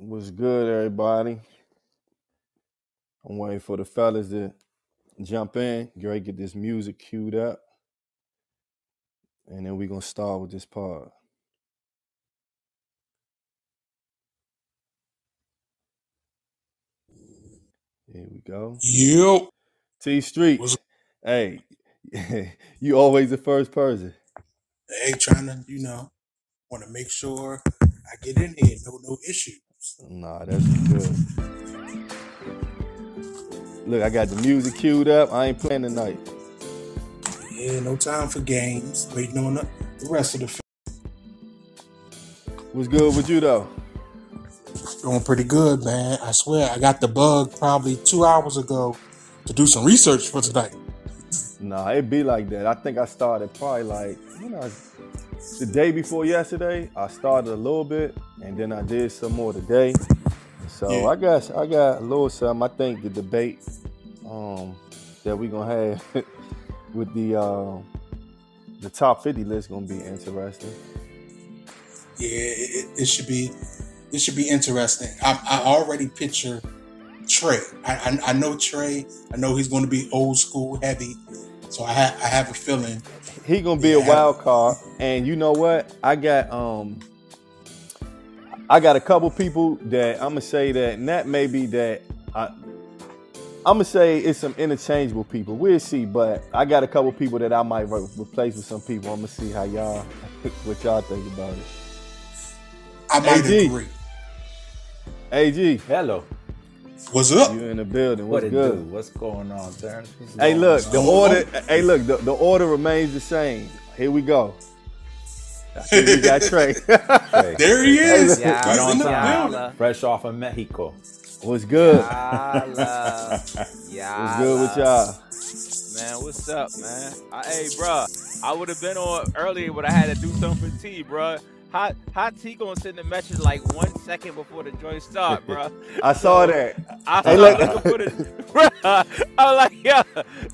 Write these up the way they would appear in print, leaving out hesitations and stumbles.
What's good, everybody? I'm waiting for the fellas to jump in. Get this music queued up. And then we're going to start with this part. Here we go. Yep. T Streets. Hey, you always the first person. Hey, trying to, want to make sure I get in here. No issues. Nah, that's good. Look, I got the music queued up. I ain't playing tonight. Yeah, no time for games. Waiting on the rest of the What's good with you, though? Doing pretty good, man. I swear, I got the bug probably 2 hours ago to do some research for tonight. Nah, it be like that. I think I started probably the day before yesterday. I started a little bit, and then I did some more today. So yeah. I got a little something. I think the debate that we're gonna have with the top 50 list gonna be interesting. Yeah, it should be. It should be interesting. I already picture Trey. I know Trey. I know he's going to be old school heavy. So I have a feeling he gonna be a wild card. And you know what? I got a couple people that I'm gonna say that, and that may be that I'm gonna say it's some interchangeable people. We'll see, but I got a couple people that I might replace with some people. I'm gonna see how what y'all think about it. I might agree. AG. Hello. What's up? You in the building. What's what good? Do? What's going on, Terrence? Hey, look, the order. Hey, look, the order remains the same. Here we go. We got Trey. There he is. Hey, right on time. Fresh off of Mexico. What's good? What's good with y'all? Man, what's up, man? Hey, bro, I would have been on earlier, but I had to do something for T, bro. How T gonna send a message like 1 second before the joint start, bro? I saw that. I was like, yeah.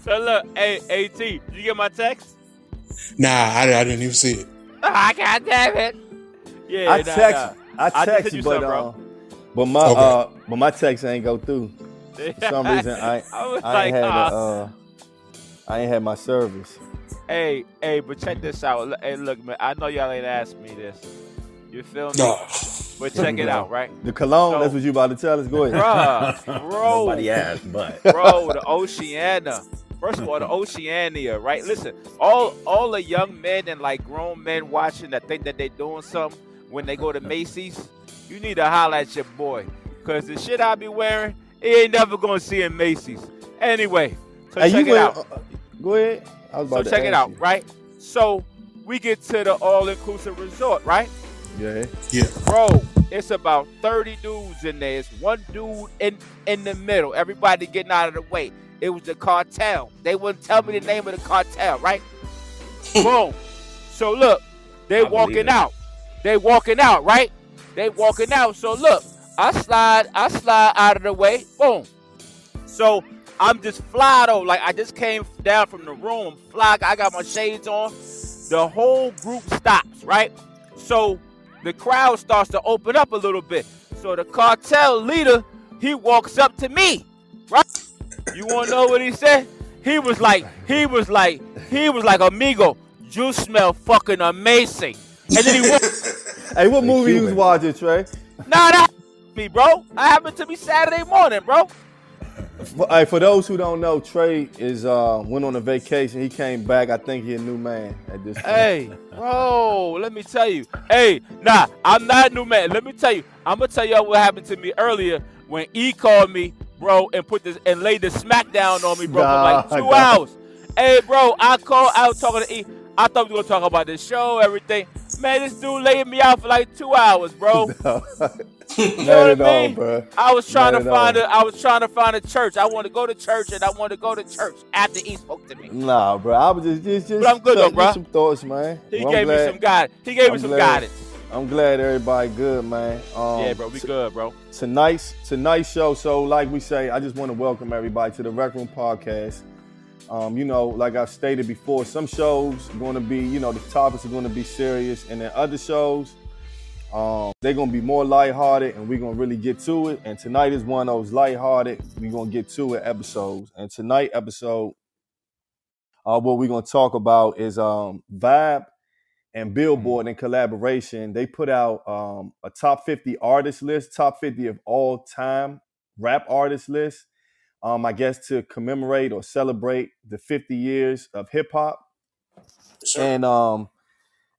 So look, hey T, did you get my text? Nah, I didn't even see it. God damn it. Yeah, I text you, but my text ain't go through. For some reason, I ain't had my service. Hey, but check this out. Hey, look, man, I know y'all ain't asked me this. You feel me? No. But check it out, right? The cologne, that's what you about to tell us? Go ahead. Bro. Nobody asked, but. Bro, the Oceania. First of all, the Oceania, right? Listen, all the young men and like grown men watching that think that they doing something when they go to Macy's, you need to holler at your boy. Because the shit I be wearing, he ain't never going to see in Macy's. Anyway, so check it out. Go ahead. So check it out, right? So we get to the all-inclusive resort, right? Yeah. Bro, it's about 30 dudes in there. It's one dude in the middle. Everybody getting out of the way. It was the cartel. They wouldn't tell me the name of the cartel, right? Boom. So look, they walking out. They walking out, right? They walking out. So look, I slide out of the way. Boom. So I'm just fly though. Like I just came down from the room. Fly. I got my shades on. The whole group stops, right? So the crowd starts to open up a little bit. So the cartel leader, he walks up to me, right? You want to know what he said? He was like, amigo, you smell fucking amazing. And then he walked. Hey, what movie you was watching, Trey? Nah, that me, bro. That happened to me Saturday morning, bro. Hey, for those who don't know, Trey went on a vacation. He came back. I think he a new man at this point. Hey, bro, let me tell you. Hey, nah, I'm not a new man. Let me tell you. I'm gonna tell y'all what happened to me earlier when E called me, bro, and laid the smack down on me, bro, for like 2 hours. Hey, bro, I was talking to E. I thought we were gonna talk about the show, everything. Man, this dude laid me out for like 2 hours, bro. You know what I mean? Bro. I was trying to find a church. I want to go to church, and I want to go to church after he spoke to me. Nah, bro. I was just but I'm good though, bro. Some thoughts, man. He gave me some guidance. He gave me some guidance. I'm glad everybody good, man. Yeah, bro. We good, bro. Tonight's show. So, like we say, I just want to welcome everybody to the Rec Room Podcast. Like I've stated before, some shows are going to be, the topics are going to be serious, and then other shows, They're gonna be more lighthearted, and we're gonna really get to it. And tonight is one of those lighthearted, we're gonna get to it episodes. And tonight episode, what we're gonna talk about is Vibe and Billboard in collaboration. They put out a top 50 artist list, top 50 of all time rap artist list. I guess to commemorate or celebrate the 50 years of hip hop. Sure.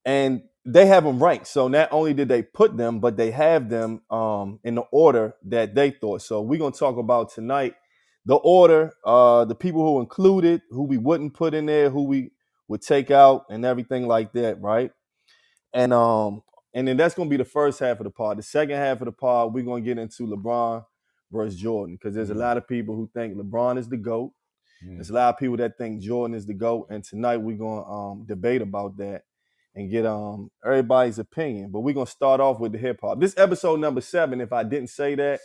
And they have them ranked. So not only did they put them, but they have them in the order that they thought. So we're gonna talk about tonight the order, the people who included, who we wouldn't put in there, who we would take out, and everything like that, right? And then that's gonna be the first half of the pod. The second half of the pod, we're gonna get into LeBron versus Jordan, because there's a lot of people who think LeBron is the GOAT. There's a lot of people that think Jordan is the GOAT, and tonight we're gonna debate about that and get everybody's opinion. But we're gonna start off with the hip hop. This episode number 7. If I didn't say that,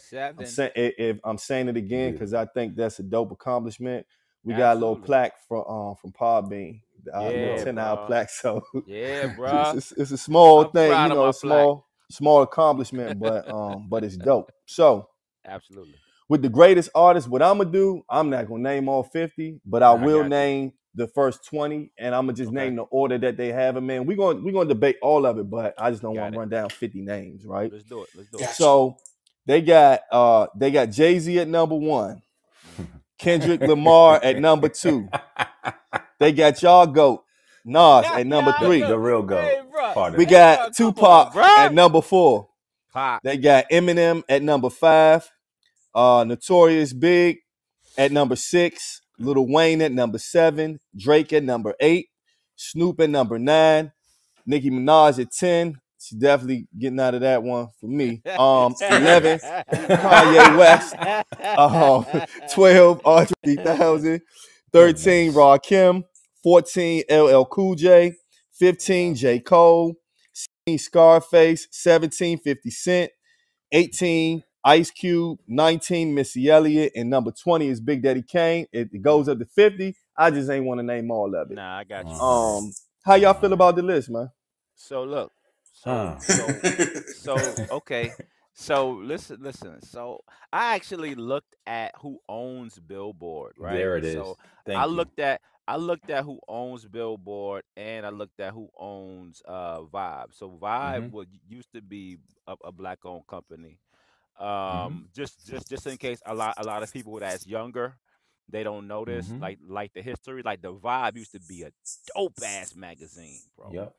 I'm saying it again because I think that's a dope accomplishment. We got a little plaque from Podbean, little 10-hour plaque. So yeah, bro, it's a small thing, you know, small accomplishment, but it's dope. So absolutely. With the greatest artists, what I'm gonna do, I'm not gonna name all 50, but I will name the first 20, and I'm gonna just name the order that they have them in. We're gonna debate all of it, but I just don't want to run down 50 names, right? Let's do it. So they got Jay-Z at number 1, Kendrick Lamar at number 2. They got y'all GOAT, Nas at number 3. The real GOAT. Hey, we got Tupac at number 4. They got Eminem at number 5. Notorious Big at number 6, Lil Wayne at number 7, Drake at number 8, Snoop at number 9, Nicki Minaj at 10. She's definitely getting out of that one for me. 11, Kanye West. 12, Andre 3000. 13, Rakim. 14, LL Cool J. 15, J. Cole. 16, Scarface. 17, 50 Cent. 18, Ice Cube. 19, Missy Elliott. And number 20 is Big Daddy Kane. It goes up to 50. I just ain't want to name all of it. Nah, I got you. How y'all feel about the list, man? So look. Okay. So listen. So I actually looked at who owns Billboard, right? There it is. So Thank I you. looked at who owns Billboard, and I looked at who owns Vibe. So Vibe used to be a black-owned company. Just in case a lot of people that's younger, they don't know this, like the history. Like the Vibe used to be a dope ass magazine, bro. Yep.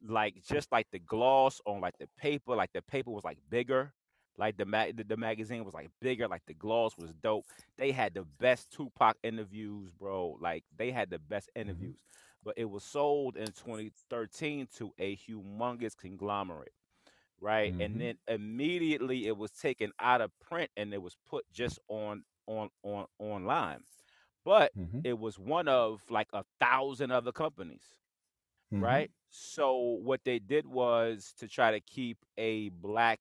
Like just like the gloss on like the paper was like bigger. Like the magazine was like bigger, like the gloss was dope. They had the best Tupac interviews, bro. Like they had the best interviews. But it was sold in 2013 to a humongous conglomerate, right? And then immediately it was taken out of print and it was put just online. But it was one of like 1,000 other companies. Right. So what they did was to try to keep a black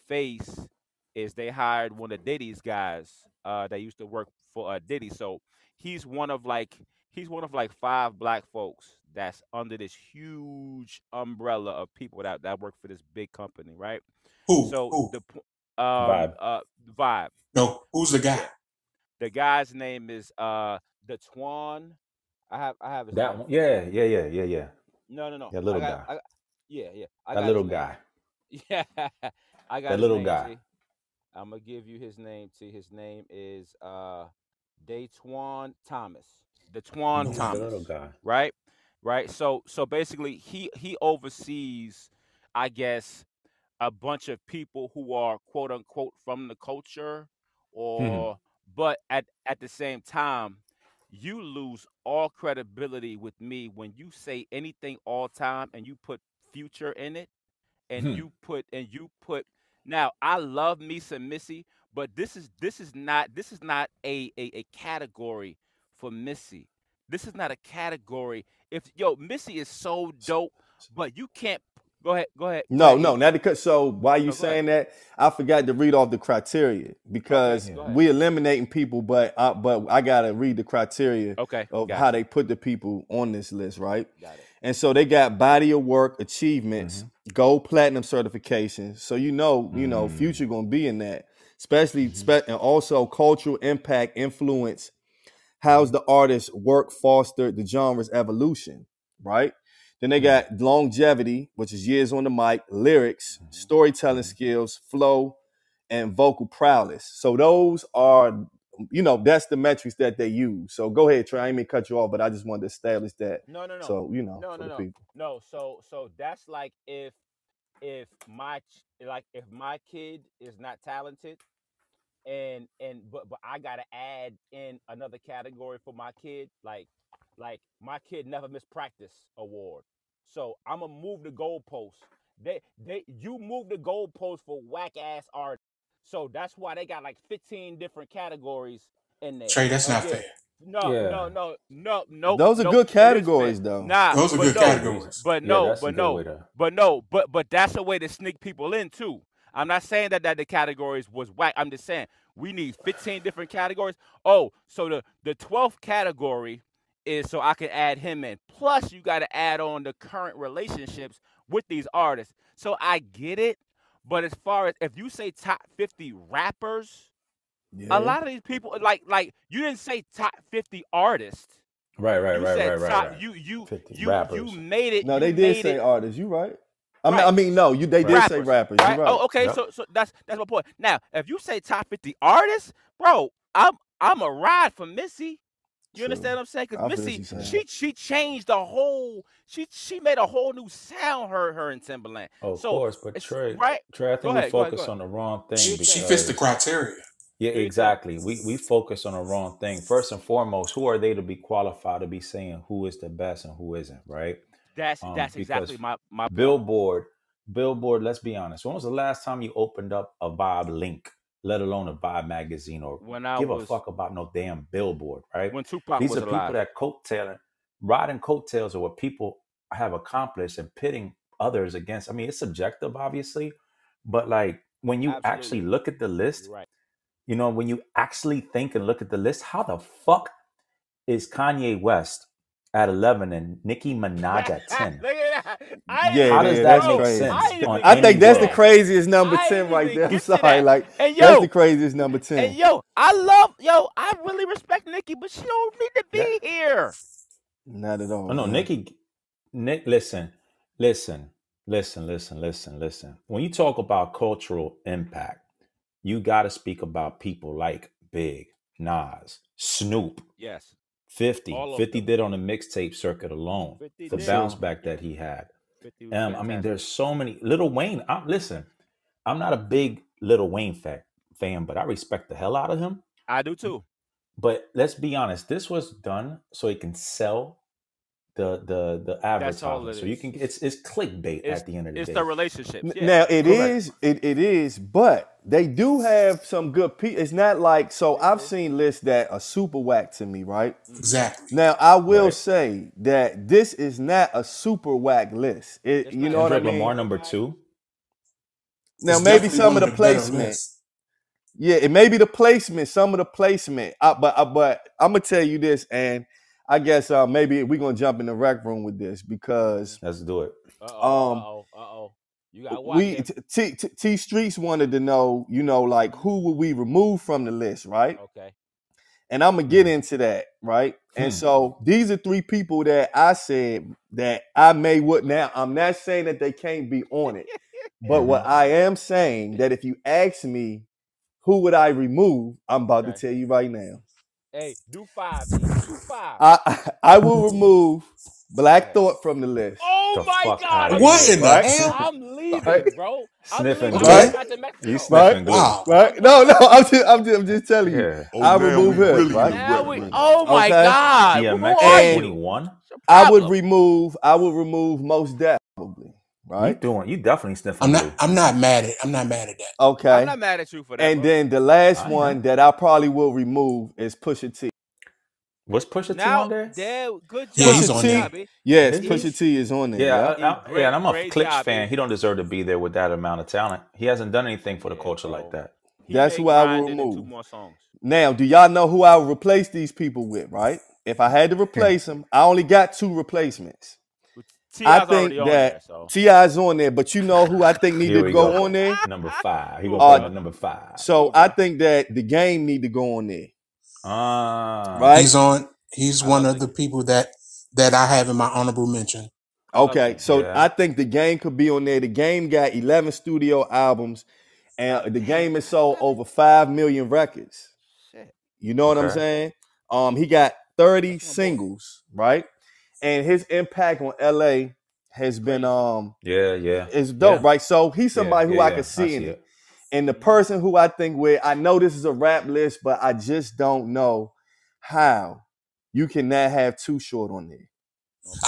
face is they hired one of Diddy's guys that used to work for Diddy. So he's one of like 5 black folks that's under this huge umbrella of people that work for this big company, right? Who? The Vibe. No, who's the guy? The guy's name is the Twan. I have his that name. one. Yeah. No. That little guy. That little guy. Yeah, I got that little guy. I'm gonna give you his name. His name is Daytwan Thomas. The Twan Thomas. The little guy. Right. So basically, he oversees, I guess, a bunch of people who are quote unquote from the culture, but at the same time, you lose all credibility with me when you say anything all time and you put Future in it, and you put. Now I love me some Missy, but this is not a category for Missy. This is not a category. Missy is so dope, but you can't. Go ahead. No, not because. So while you saying that, I forgot to read off the criteria because we eliminating people, but I gotta read the criteria of how they put the people on this list, right? Got it. And so they got body of work achievements, gold, platinum certifications. So Future gonna be in that, especially and also cultural impact, influence. How's the artist's work fostered the genre's evolution, right? Then they got longevity, which is years on the mic, lyrics, storytelling skills, flow, and vocal prowess. So those are, that's the metrics that they use. So go ahead, Trey. I didn't mean to cut you off, but I just wanted to establish that. No. So, No. for the people. No. So that's like if my kid is not talented, but I gotta add in another category for my kid, like my kid never missed practice award. So I'm gonna move the goalposts. You move the goalposts for whack ass art. So that's why they got like 15 different categories in there. Trey, that's not fair. No. Those are good categories, though. Nah, those are good categories. But that's a way to sneak people in too. I'm not saying that the categories was whack. I'm just saying we need 15 different categories. Oh, so the 12th category is so I can add him in. Plus, you got to add on the current relationships with these artists. So I get it, but as far as if you say top 50 rappers, a lot of these people like you didn't say top 50 artists. Right. You made it. No, they did say artists. You right. They did rappers, say rappers. Right? You're right. Oh, okay, so that's my point. Now, if you say top 50 artists, bro, I'm a ride for Missy. You understand what I'm saying? Because Missy, she changed the whole. She made a whole new sound. Her and Timberland. Oh, of course, but Trey, right? Trey, I think we focus on the wrong thing. She fits the criteria. Yeah, exactly. We focus on the wrong thing. First and foremost, who are they to be qualified to be saying who is the best and who isn't, right? That's exactly my point. Billboard, let's be honest. When was the last time you opened up a Vibe link, let alone a Vibe magazine, or a fuck about no damn Billboard, right? When Tupac These was are people alive. that riding coattails of what people have accomplished and pitting others against. I mean, it's subjective, obviously, but like when you actually look at the list, right. When you actually think and look at the list, how the fuck is Kanye West at 11 and Nicki Minaj at 10? How does that make sense? I think that's the craziest number 10 right there. I'm sorry, that's the craziest number 10. And I really respect Nicki, but she don't need to be here. Not at all. No, Nick, listen. When you talk about cultural impact, you got to speak about people like Big, Nas, Snoop. Yes. 50 did on the mixtape circuit alone. The bounce back that he had. I mean, there's so many. Lil Wayne, I'm not a big Lil Wayne fan, but I respect the hell out of him. I do too. But let's be honest, this was done so he can sell the advertising. So you can it's clickbait at the end of the day. It's the relationship. Yeah. Now it is, but they do have some good people. It's not like I've seen lists that are super whack to me, right? Exactly. Now I will say that this is not a super whack list. You know what I mean? Lamar number 2. Now maybe some of the placement. Yeah, it may be the placement, some of the placement. But I'm gonna tell you this, and I guess maybe we're gonna jump in the rec room with this because let's do it. You got watch. T Streets wanted to know, like who would we remove from the list, right? Okay. And I'm gonna get into that, right? And so these are 3 people that I said that I would. Now I'm not saying that they can't be on it, but what I am saying that if you ask me who would I remove, I'm about to tell you right now. Hey, do 5. Do 5. I will remove Black Thought from the list. Oh my God! What in the hell? I'm leaving, bro. Sniffing glue. You sniffing glue. Right? No, I'm just telling you. I remove him. Right? Oh my God! DMX 21. I would remove Most Def probably. Right? You definitely sniffing glue. I'm not mad at that. Okay. I'm not mad at you for that. And then the last one that I probably will remove is Pusha T. What's Pusha T on there? Good job. Yeah, he's on there. Yes, Pusha T is on there. Yeah, and I'm a Clips fan. He don't deserve to be there with that amount of talent. He hasn't done anything for the culture like that. That's who I will remove. Now, do y'all know who I will replace these people with, right? If I had to replace them, I only got 2 replacements. I T.I.'s think already on that there, so T.I.'s on there, but you know who I think need Here to we go go. on there? Number 5. He Who, gonna put him bro? at number 5. So Who, I bro? think that the game need to go on there, Ah, right? He's I one love of the people that I have in my honorable mention. I love Okay, the so yeah. I think the game could be on there. The game got 11 studio albums, and the game has sold over 5 million records. shit. You know what I'm Okay. saying? He got 30 That's my boy. singles, right? And his impact on LA has been Crazy. Yeah. is dope, Yeah. right? So he's somebody who I Yeah. could I see in see it. it. And the person who I think I know this is a rap list, but I just don't know how you cannot have Too Short on there.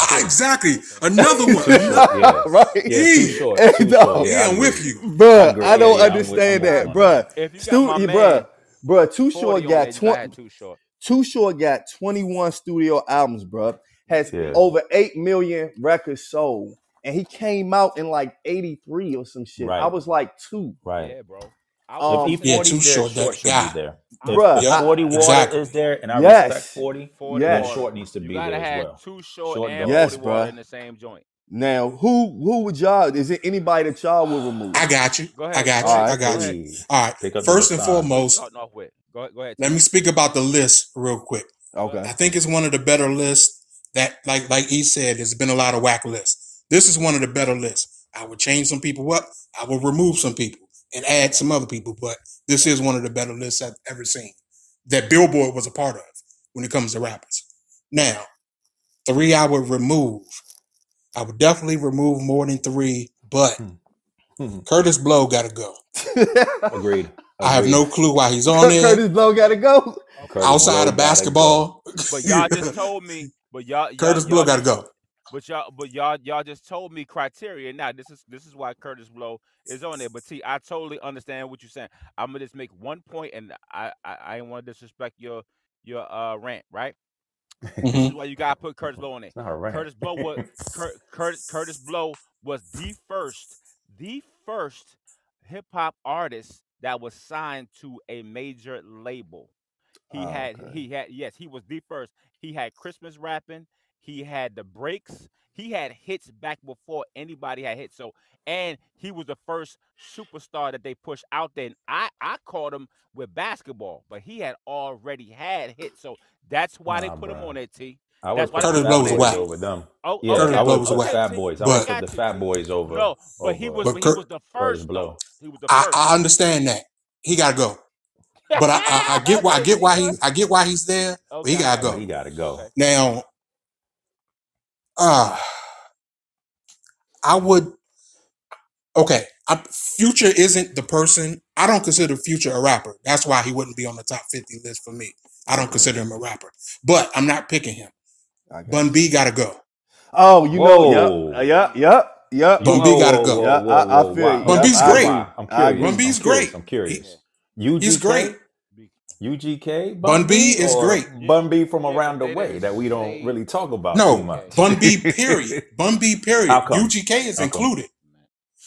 Okay. Exactly. Okay. Another one. Too short. Yeah. Right? Yeah. Too short. And Too no, short. Yeah. I I'm agree. with you. I bruh, agree. I don't Yeah. understand I'm with that, you on that. bruh. If you got my man Bruh, Too 40 Short on got there, you gotta have 20. Too Short. Too Short got 21 studio albums, bruh. Has Yeah. over 8 million records sold. And he came out in like 83 or some shit. I Right. was like 2. Right. Yeah, bro. I If was E40 Yeah, listening Too is there, Short, Short that should guy. be there. Bruh, If 40 Water exactly. is there, and I Yes. respect 40, 40 then Yes. Short needs to You be gotta there as have well. Too Short Short and goes. Yes, 40 Water bruh. in the same joint. Now, who would y'all? Is it anybody that y'all would remove? I got you. Go I ahead. got Go you. ahead. I All got Go you. ahead. Hey, All right. pick up First the and baton. What you foremost, starting off with? Go ahead. let T. me speak about the list real quick. Okay. I think it's one of the better lists that, like he said, there's been a lot of whack lists. This is one of the better lists. I would change some people up. I would remove some people and add some other people, but this is one of the better lists I've ever seen that Billboard was a part of when it comes to rappers. Now, 3 I would remove. I would definitely remove more than 3, but Curtis Blow got to go. Agreed. I have no clue why he's on there. Curtis Blow got to go. Curtis Outside Blow of basketball. But y'all just told me. But Curtis Blow got to go. But y'all just told me criteria. Now this is why Curtis Blow is on there. But T, I totally understand what you're saying. I'm gonna just make one point, and I ain't want to disrespect your rant, right? This is why you gotta put Curtis Blow on there. It's not a rant. Curtis Blow was Curtis Blow was the first hip hop artist that was signed to a major label. He had yes, he was the first. He had Christmas rapping. He had the breaks. He had hits back before anybody had hits. So, and he was the first superstar that they pushed out there. And I caught him with basketball, but he had already had hits. So that's why they put him on that T. I would That's why put Curtis the Blow Fat was Boys whack. over them. Oh, Yeah, Curtis I Blow would was put whack. Fat Boys. I But- would put the Fat Boys over. No, but he was But he was the Curtis first. Blow. He was the first. I understand that. He got to go. But I get why he's there. But he got to He go. got to go. Okay. Now, I would. Okay, Future isn't the person. I don't consider Future a rapper. That's why he wouldn't be on the top 50 list for me. I don't consider him a rapper. But I'm not picking him. Bun B got to go. Oh, you Whoa. know, yep. Bun B got to go. I feel you. Bun B's I great. agree. I'm I curious. agree. Bun B's great. I'm curious. He's great. UGK? Bun B is or great. Bun B from Yeah, around the but they way didn't that we don't say- really talk about No, too much. Bun B, period. Bun B, period. How come? UGK is How come? included.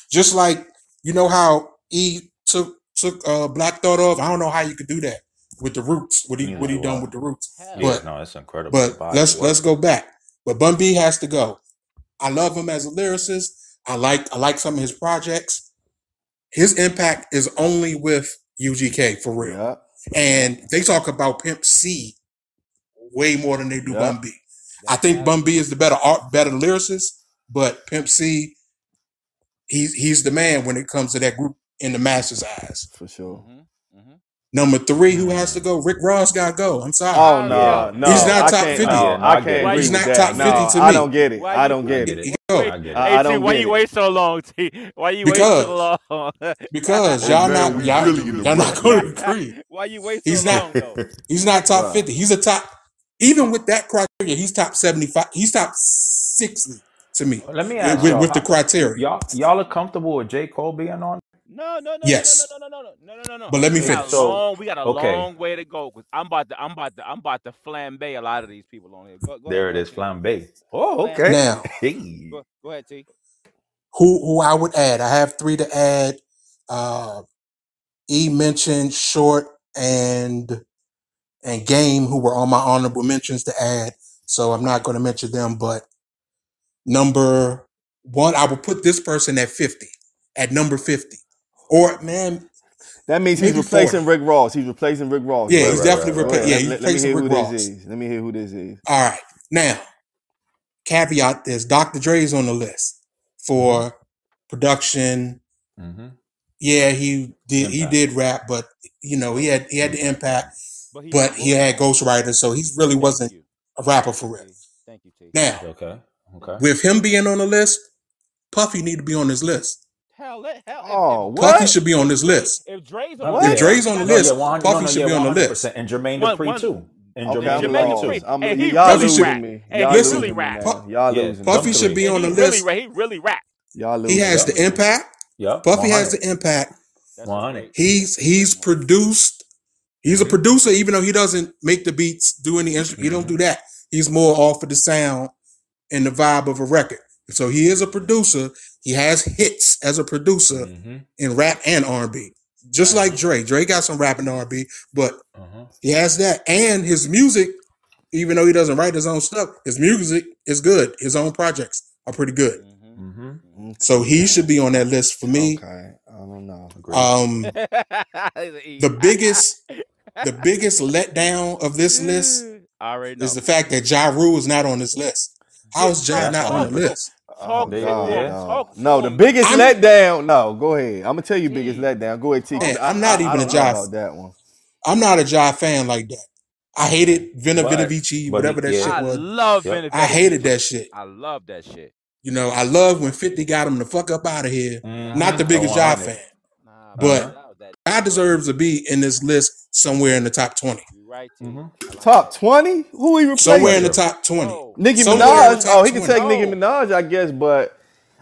Just like, you know how E took Black Thought off? I don't know how you could do that with the Roots. What he done with the Roots. Hell Yeah, But no, that's incredible. but Body let's work. go back. But Bun B has to go. I love him as a lyricist. I like some of his projects. His impact is only with UGK for real. Yep. And they talk about Pimp C way more than they do Yep. Bun B. I think Bun B is the better lyricist, but Pimp C, he's the man when it comes to that group in the masses' eyes. For sure. Number 3, who has to go? Rick Ross got to go. I'm sorry. Oh no, Yeah. no. He's not I top can't- 50. No, Yeah, no, I I get can't it. agree He's with not that. top 50 no, to I me. don't get it. Why I you- don't get I it. get it. Wait, I get it. I Hey, T, don't why get you it. wait so long, T? Why you Because- wait so long? Because Hey, y'all man, not we y'all, really in the y'all not rut, going to man. agree. Why you wait He's so not- long though? He's not top Bruh. 50. He's a top. Even with that criteria, he's top 75. He's top 60 to me. Let me ask with, y'all, with the criteria. y'all are comfortable with J. Cole being on? No. Yes. No. But let me We got finish. we got a Okay. long way to go because I'm about to flambe a lot of these people on here. Go There ahead, it is, T. flambe. Oh, okay. Now, Hey. Go ahead, T. who I would add? I have 3 to add. E mentioned Short and Game, who were on my honorable mentions to add. So I'm not going to mention them, but number 1. I would put this person at 50, at number 50. Or man, that means he's replacing 40. Rick Ross. He's replacing Rick Ross. Yeah, he's definitely replacing. Yeah, he's replacing Rick Ross. Let me hear who this is. All right, now caveat: there's Dr. Dre's on the list for production. Mm-hmm. Yeah, he did rap, but he had the impact. But he had ghostwriters, so he really wasn't a rapper for real. Thank you, T. Now, okay. With him being on the list, Puffy need to be on this list. Hell, Puffy should be on this list. If Dre's on the list, Puffy should be on the list. And Jermaine Dupri too. And Jermaine Dupri. Y'all losing me. Y'all losing rap. Y'all losing. Puffy should be on the list. He really rap. Y'all losing. He has the impact. Yeah. Puffy has the impact. 100. He's produced. He's a producer, even though he doesn't make the beats, do any instrument. He don't do that. He's more off of the sound and the vibe of a record. So he is a producer. He has hits as a producer in rap and R&B. Just like Dre. Dre got some rap and R&B, but he has that. And his music, even though he doesn't write his own stuff, his music is good. His own projects are pretty good. So he should be on that list for me. Okay. I don't know. The biggest letdown of this list is the fact that Ja Rule is not on this list. How is Ja not on the list? No, the biggest letdown. No, go ahead. I'm gonna tell you biggest letdown. Go ahead, T. I'm not even a Ja about that one. I'm not a Ja fan like that. I hated Vena Vici, whatever that shit was. I love Vena Vici. I hated that shit. I love that shit. I love when 50 got him the fuck up out of here. Not the biggest Ja fan. But Ja deserves to be in this list somewhere in the top 20. Right. Top 20? Who he replacing? Somewhere in the top 20. Nicki Minaj. He can take Nicki Minaj, I guess, but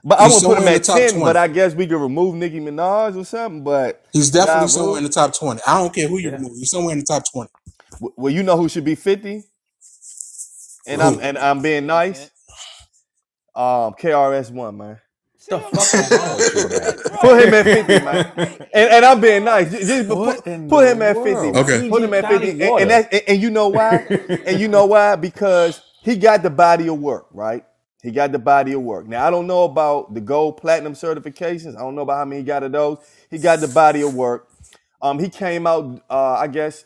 I would put him at 10, 20. But I guess we could remove Nicki Minaj or something, but he's definitely somewhere in the top 20. I don't care who you remove. He's somewhere in the top 20. Well, you know who should be 50? And I'm being nice. KRS-One, man. The fuck wrong with you, man? Put him at 50, man. And I'm being nice. Just put him at 50. Okay. Put him at 50. And you know why? And you know why? Because he got the body of work, right? He got the body of work. Now, I don't know about the gold, platinum certifications. I don't know about how many he got of those. He got the body of work. He came out, I guess,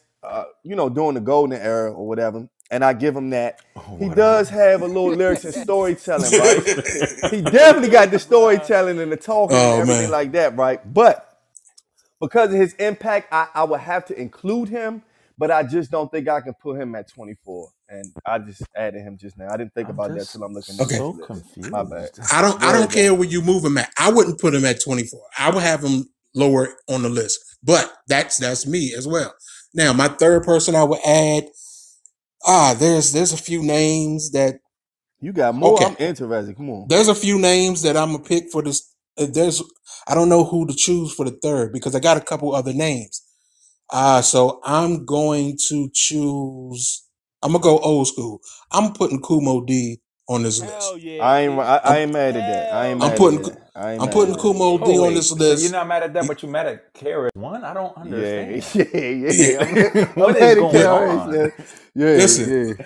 during the golden era or whatever. And I give him that. He does have a little lyrics and storytelling, right? He definitely got the storytelling and the talking and everything like that, right? But because of his impact, I would have to include him, but I just don't think I can put him at 24. And I just added him just now. I didn't think about that till I'm looking at this. So confused. My bad. I don't care where you move him at. I wouldn't put him at 24. I would have him lower on the list. But that's me as well. Now, my third person I would add. There's a few names that you got more. Okay. I'm interested. Come on. There's a few names that I'm gonna pick for this. I don't know who to choose for the third because I got a couple other names. So I'm going to choose. I'm gonna go old school. I'm putting Kumo D on this list. Yeah. I ain't mad at that. I'm putting Kumo D on this list. So you're not mad at that, but you're mad at KRS-One? I don't understand. Yeah. What is going on? Listen,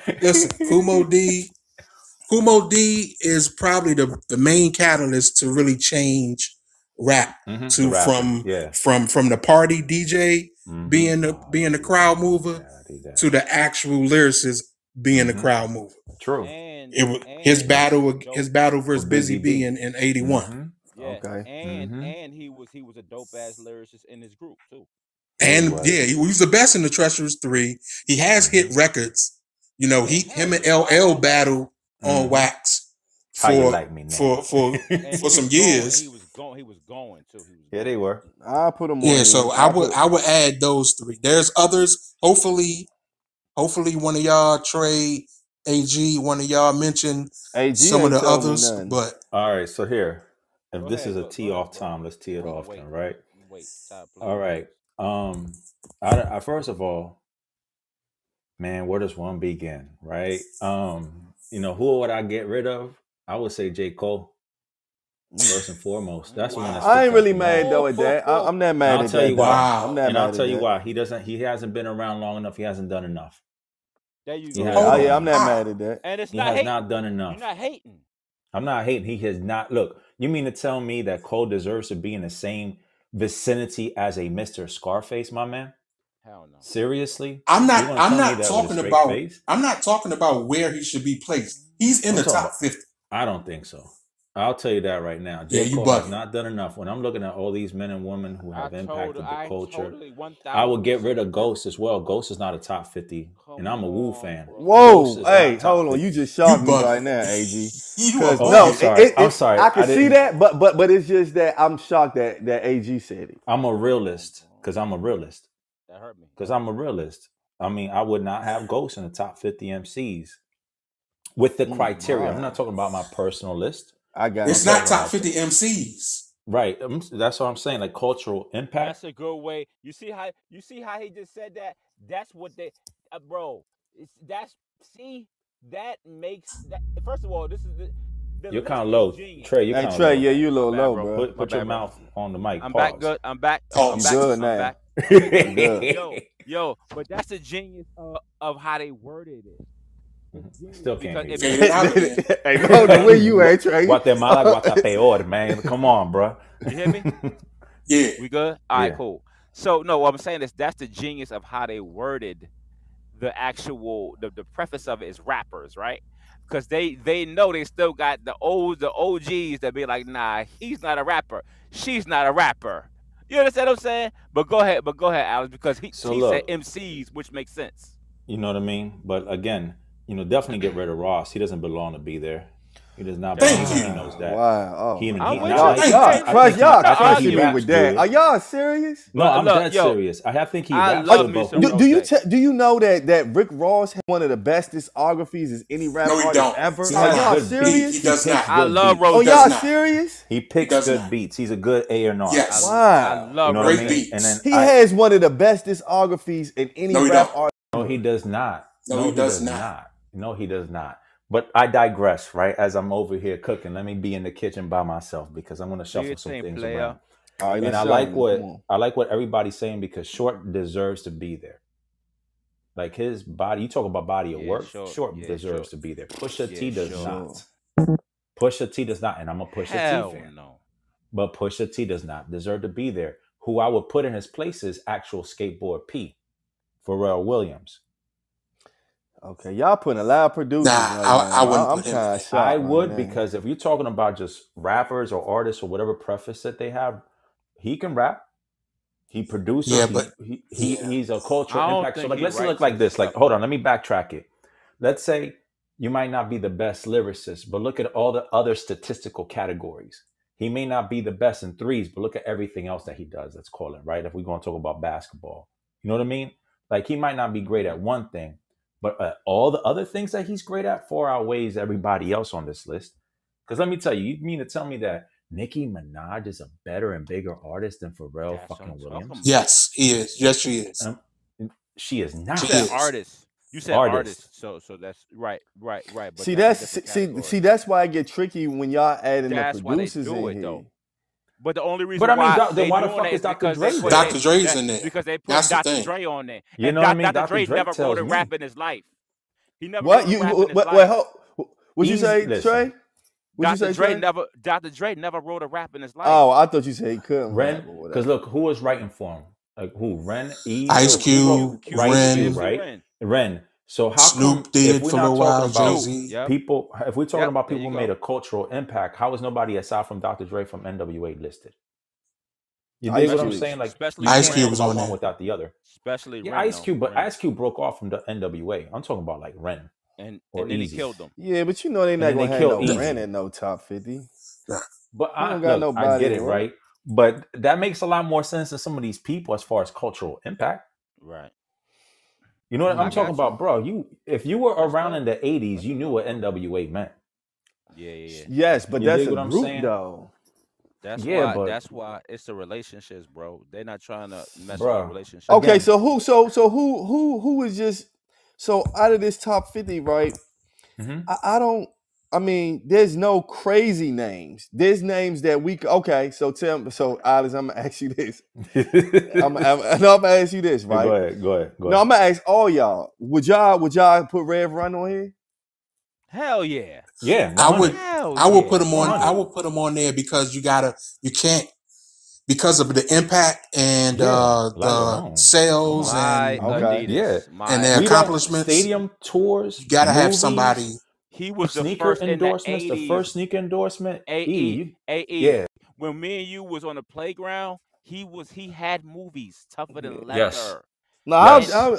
Kumo D is probably the main catalyst to really change rap from the party DJ being the crowd mover to the actual lyricist being the crowd mover. True. His battle versus Busy B in 81. Yeah. Okay. And he was a dope ass lyricist in his group too. And he was the best in the Treacherous 3. He has hit records. Him and LL battle on Wax for some years. He was going too. Yeah, they were. I'll put them on. Yeah, so I would add those three. There's others. Hopefully one of y'all, Trey, AG, one of y'all mention some of the others. But all right, so here, if this is a tee off time, let's tee it off then, right? All right. I first of all, man, where does one begin, right? Who would I get rid of? I would say J. Cole. First and foremost, that's one. I ain't really mad though at that. I'm not mad at that. I'll tell you why. I'm not mad. I'll tell you why. He hasn't been around long enough. He hasn't done enough. There you go. I'm not mad at that. And it's he not has hating. not done enough. You're not hating. I'm not hating. He has not. Look, you mean to tell me that Cole deserves to be in the same vicinity as a Mr. Scarface, my man? Hell no. Seriously? I'm You gonna tell me not that with a talking straight about. face? I'm not talking about where he should be placed. He's in the top 50. I don't think so. I'll tell you that right now. Yeah, J. you Cole has bugging. not done enough. When I'm looking at all these men and women who have impacted the culture, Totally I would get rid of 1000% Ghost as well. Ghost is not a top 50, and I'm a Wu fan. Whoa, Ghost is hey, not top hold on, 50. you just shocked You me bugging. right now, AG. You Because are no, bugging. I'm sorry. I can see that, but it's just that I'm shocked that AG said it. I'm a realist because I'm a realist. That hurt me. Because I'm a realist. I mean, I would not have Ghost in the top 50 MCs with the criteria. I'm not talking about my personal list. I got It's not top 50 MCs. Right. That's what I'm saying. Like cultural impact. That's a good way. You see how he just said that? That's what they, bro. That makes that. First of all, this is the You're kind of list low, is genius. Trey. You're Hey kind of Trey, low. yeah, you a little My bad, low, bro. bro. Put your mouth on the mic. I'm Pause. back good. I'm back. Oh, I'm you back. good I'm now. back. I'm good. Yo, but that's the genius of how they worded it. Still can't hear Because you. if- Hey, no, where you at, Trey? Guatemala, Guatapeor, man. Come on, bro. You hear me? Yeah. We good? All right, Yeah. cool. So no, what I'm saying is that's the genius of how they worded the actual the preface of it is rappers, right? Because they know they still got the OGs that be like, nah, he's not a rapper, she's not a rapper. You understand what I'm saying? But go ahead, Alex, because he said MCs, which makes sense. You know what I mean? But again, definitely get rid of Ross. He doesn't belong to be there. He does not belong. Thank you. He knows that. Wow. Oh, Y'all crushing me with that. Are y'all serious? No, I'm dead serious. I think he raps love good, me but some Do you know that Rick Ross had one of the best discographies as any rap No, he artist don't. ever? He Are does y'all not. serious? He does not. I love Rose. Oh, He y'all does not. serious? he picks does good not. beats. He's a good A&R. Yes. Wow. I love You know Rose. what I Great mean? beats. And then He has one of the best discographies in any No, he rap don't. artist. No, he does not. No, he does not. No, he does not. But I digress, right? As I'm over here cooking, let me be in the kitchen by myself because I'm going to shuffle some things around. All right, And I like what everybody's saying because Short deserves to be there. Like his body, you talk about body of work. Short deserves to be there. Pusha T does not. Pusha T does not, and I'm a Pusha T fan. No. But Pusha T does not deserve to be there. Who I would put in his place is actual skateboard P, Pharrell Williams. Okay, y'all putting a lot of producers. I wouldn't I'm put him. kind of shocked. I would because if you're talking about just rappers or artists or whatever preface that they have, he can rap. He produces. Yeah, but he's a cultural impact. So let's look like this. Like, hold on, let me backtrack it. Let's say you might not be the best lyricist, but look at all the other statistical categories. He may not be the best in threes, but look at everything else that he does. Let's call it, right? If we're going to talk about basketball, you know what I mean? Like he might not be great at one thing, but all the other things that he's great at far outweighs everybody else on this list. Because let me tell you, you mean to tell me that Nicki Minaj is a better and bigger artist than Pharrell fucking Williams? Yes, he is. Yes, she is. She is not. She is. Artist. You said artist. So that's right. But see, that's why I get tricky when y'all adding the producers why they do in it, here. though. But the only reason But I mean, why then why the fuck is Dr. Dre there? Dr. Dre's in there. Because they put That's the Dr. thing. Dre on there. You and know what I mean? Dr. Dre Dre never wrote a tells rap me. in his life. He never What wrote a rap in his wait, life. What'd you say, Listen. Trey? What'd you say, Trey? Dr. Dre never wrote a rap in his life. Oh, I thought you said he couldn't. Ren, because look, who was writing for him? Like who? Ren, E, Ice Cube, Ren, Ren. right? Ren. So how Snoop come did if we're for not a while, talking about Jay-Z. people, if we're talking about there people you who made go. a cultural impact, how is nobody aside from Dr. Dre from NWA listed? You Ice dig what I'm Cube. saying? Like Especially you Ice can't Cube talk was about on one there. without the other. Especially Yeah, Ren, Ice Cube, but Ren. Ice Cube broke off from the NWA. I'm talking about like Ren. And or then he Easy. killed him. Yeah, but you know they not then gonna they have killed no Easy. Ren at no top 50. But I don't got look, I nobody, get it, right? right? But that makes a lot more sense than some of these people as far as cultural impact. Right. You know what I I'm talking got you. about, bro? If you were around in the 80s, you knew what NWA meant. Yeah. Yes, but You that's dig a what I'm group saying? though. That's Yeah, but- that's why it's the relationships, bro. They're not trying to mess Bro. with the relationship. Okay, Again. so who is just so out of this top 50, right? Mhm. I mean, there's no crazy names. There's names that okay. So tell me. So Alice, I'm gonna ask you this. I'm gonna ask you this, right? Go ahead. No, I'm gonna ask all y'all. Would y'all put Rev Run on here? Hell yeah. Yeah, I 100. would Hell I will yeah. put him on. 100. I will put him on there because you can't because of the impact and Yeah, let the alone. Come sales on. My Okay. Yeah. Adidas. and My their We don't accomplishments. stadium tours, You got to have movies, somebody. he was the sneaker first in the endorsements. The 80s. first sneaker endorsement. AE. Yeah. When me and you was on the playground, he had movies tougher than Yes. leather. No, Yes. I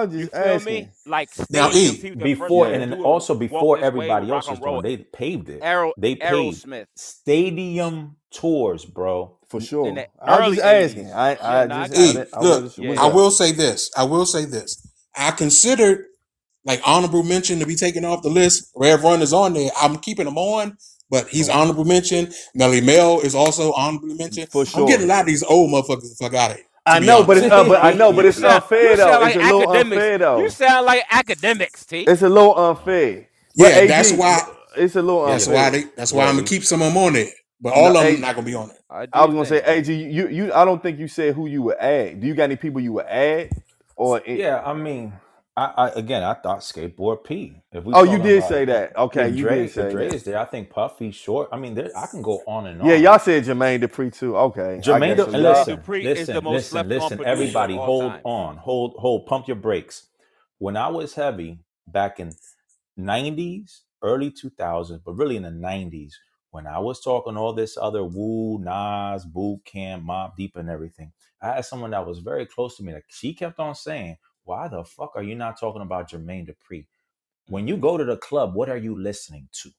was You just feel asking. me? Like Now, stadiums. E, He was the Before first one and to then do it. also Walk before This Way everybody with else rock was and doing, roll. they paved it. They paved Aerosmith stadium tours, bro. For in sure. the I was early just asking. 80s. I Yeah, nah, I just got E, you. I look, was Yeah, I up. will say this. I considered like honorable mention to be taken off the list. Rev Run is on there. I'm keeping him on, but he's honorable mention. Melly Mel is also honorable mention. For I'm getting sure. a lot of these old motherfuckers the fuck out of here. I To be know, but honest. it's You unfair though. sound It's like a little academics. unfair You though. sound like academics, T. It's a little unfair. But Yeah, AG, that's why. it's a little That's unfair. why that's why I'm gonna keep some of them on there. But No, all of them AG, not gonna be on it. I was gonna say, AG, you I don't think you said who you would add. Do you got any people you would add? Or Yeah, I mean, I thought skateboard P. If we oh, you talking did about say that. Okay, if you Dre, did say if Dre that. is there, I think Puffy Short. I mean, I can go on and Yeah, on. y'all said Jermaine Dupri too. Okay, I Jermaine, guess so. and Y'all- Dupri is the most slept on listen. producer Everybody, of all hold time. on, hold, pump your brakes. When I was heavy back in '90s, early 2000s, but really in the '90s, when I was talking all this other Woo, Nas, Boot Camp, Mobb Deep, and everything, I had someone that was very close to me. Like she kept on saying, "Why the fuck are you not talking about Jermaine Dupri? When you go to the club, what are you listening to?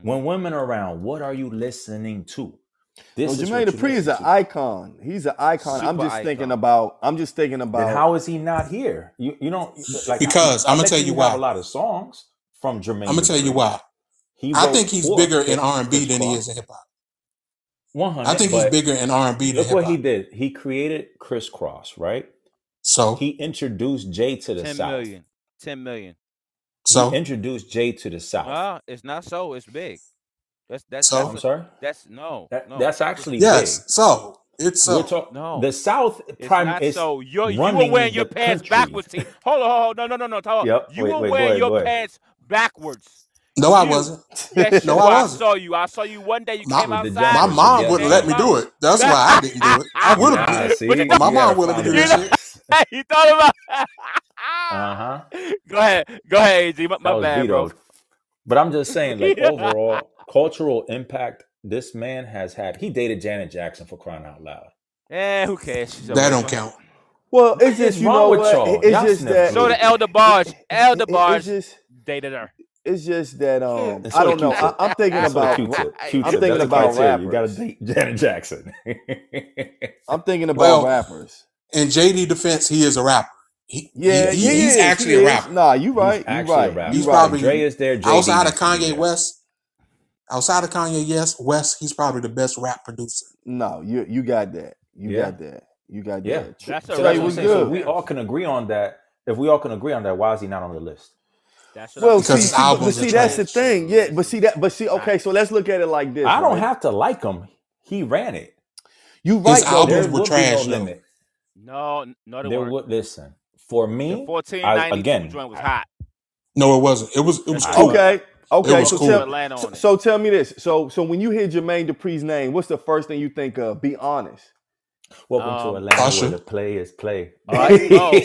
When women are around, what are you listening to?" This is Jermaine what you Dupri is listen an to. icon. He's an icon. I'm Super just thinking icon. about. Then how is he not here? You don't like Because I I'm gonna bet tell you you have why. a lot of songs from Jermaine. I'm gonna tell you Dupri. why. He I wrote think he's for bigger in Chris R&B than he Cross. is in hip hop. 100. I think he's but bigger in R&B than look hip what he hop. did. He created Chris Cross, right? So He introduced Jay to the 10 South. million. 10 million. so He introduced Jay to the South. Well, it's not so. It's big. So? I'm sorry. That's no. That's actually yes. big. So it's We're so. talking No. the South. It's Prime not is so. You were running wearing your the pants country. backwards, T. Hold on. No. Talk. Yep. You Wait, were go wearing ahead, your go ahead. pants backwards. No, I You. wasn't. Yes, No, you I were. I wasn't. saw you. I saw you one day. You came With the outside. My jumpers mom together. wouldn't let me do it. That's why I didn't do it. I would have Nah, did it. see, With you the- My gotta mom wouldn't let me find do a that shit. Hey, you thought about. Go ahead, AG. That My was bad, bro. vetoed. But I'm just saying, like overall cultural impact this man has had. He dated Janet Jackson, for crying out loud. Who cares? That don't count. Well, What it's just is you wrong know with what? y'all? It's Y'all just sniff that. So the Elder Barge. Elder Barge It's just. dated her. It's just that And I so don't the know. Q-tip. I'm thinking That's about. what a Q-tip. I'm Q-tip. thinking That's a about criteria. You gotta rappers. date Janet Jackson. I'm thinking about Well, rappers. in JD defense, he is a rapper. Yeah, He's is. actually He a is. rapper. Nah, you right. He's You actually a right. rapper. You He's right. probably Dre is there. JD outside of needs to be Kanye there. West. Outside of Kanye West, he's probably the best rap producer. No, you got that. You Yeah. got that. You got Yeah. that. That's So Trey that's what I'm was saying. So if good. we all can agree on that, why is he not on the list? That's Well, Because see, his albums but are that's the trash. thing. Yeah, but see. Okay, so let's look at it like this. I don't right? have to like him. He ran it. You His right though. albums There were would trash, be no though. limit. No, they There weren't. would listen. For The me, 1492 again, joint was hot. No, it wasn't. It was That's cool. Okay. It was So cool. tell, Atlanta on it. so tell me this. So when you hear Jermaine Dupri's name, what's the first thing you think of? Be honest. welcome to Atlanta Usher. where the players play. All right. Oh.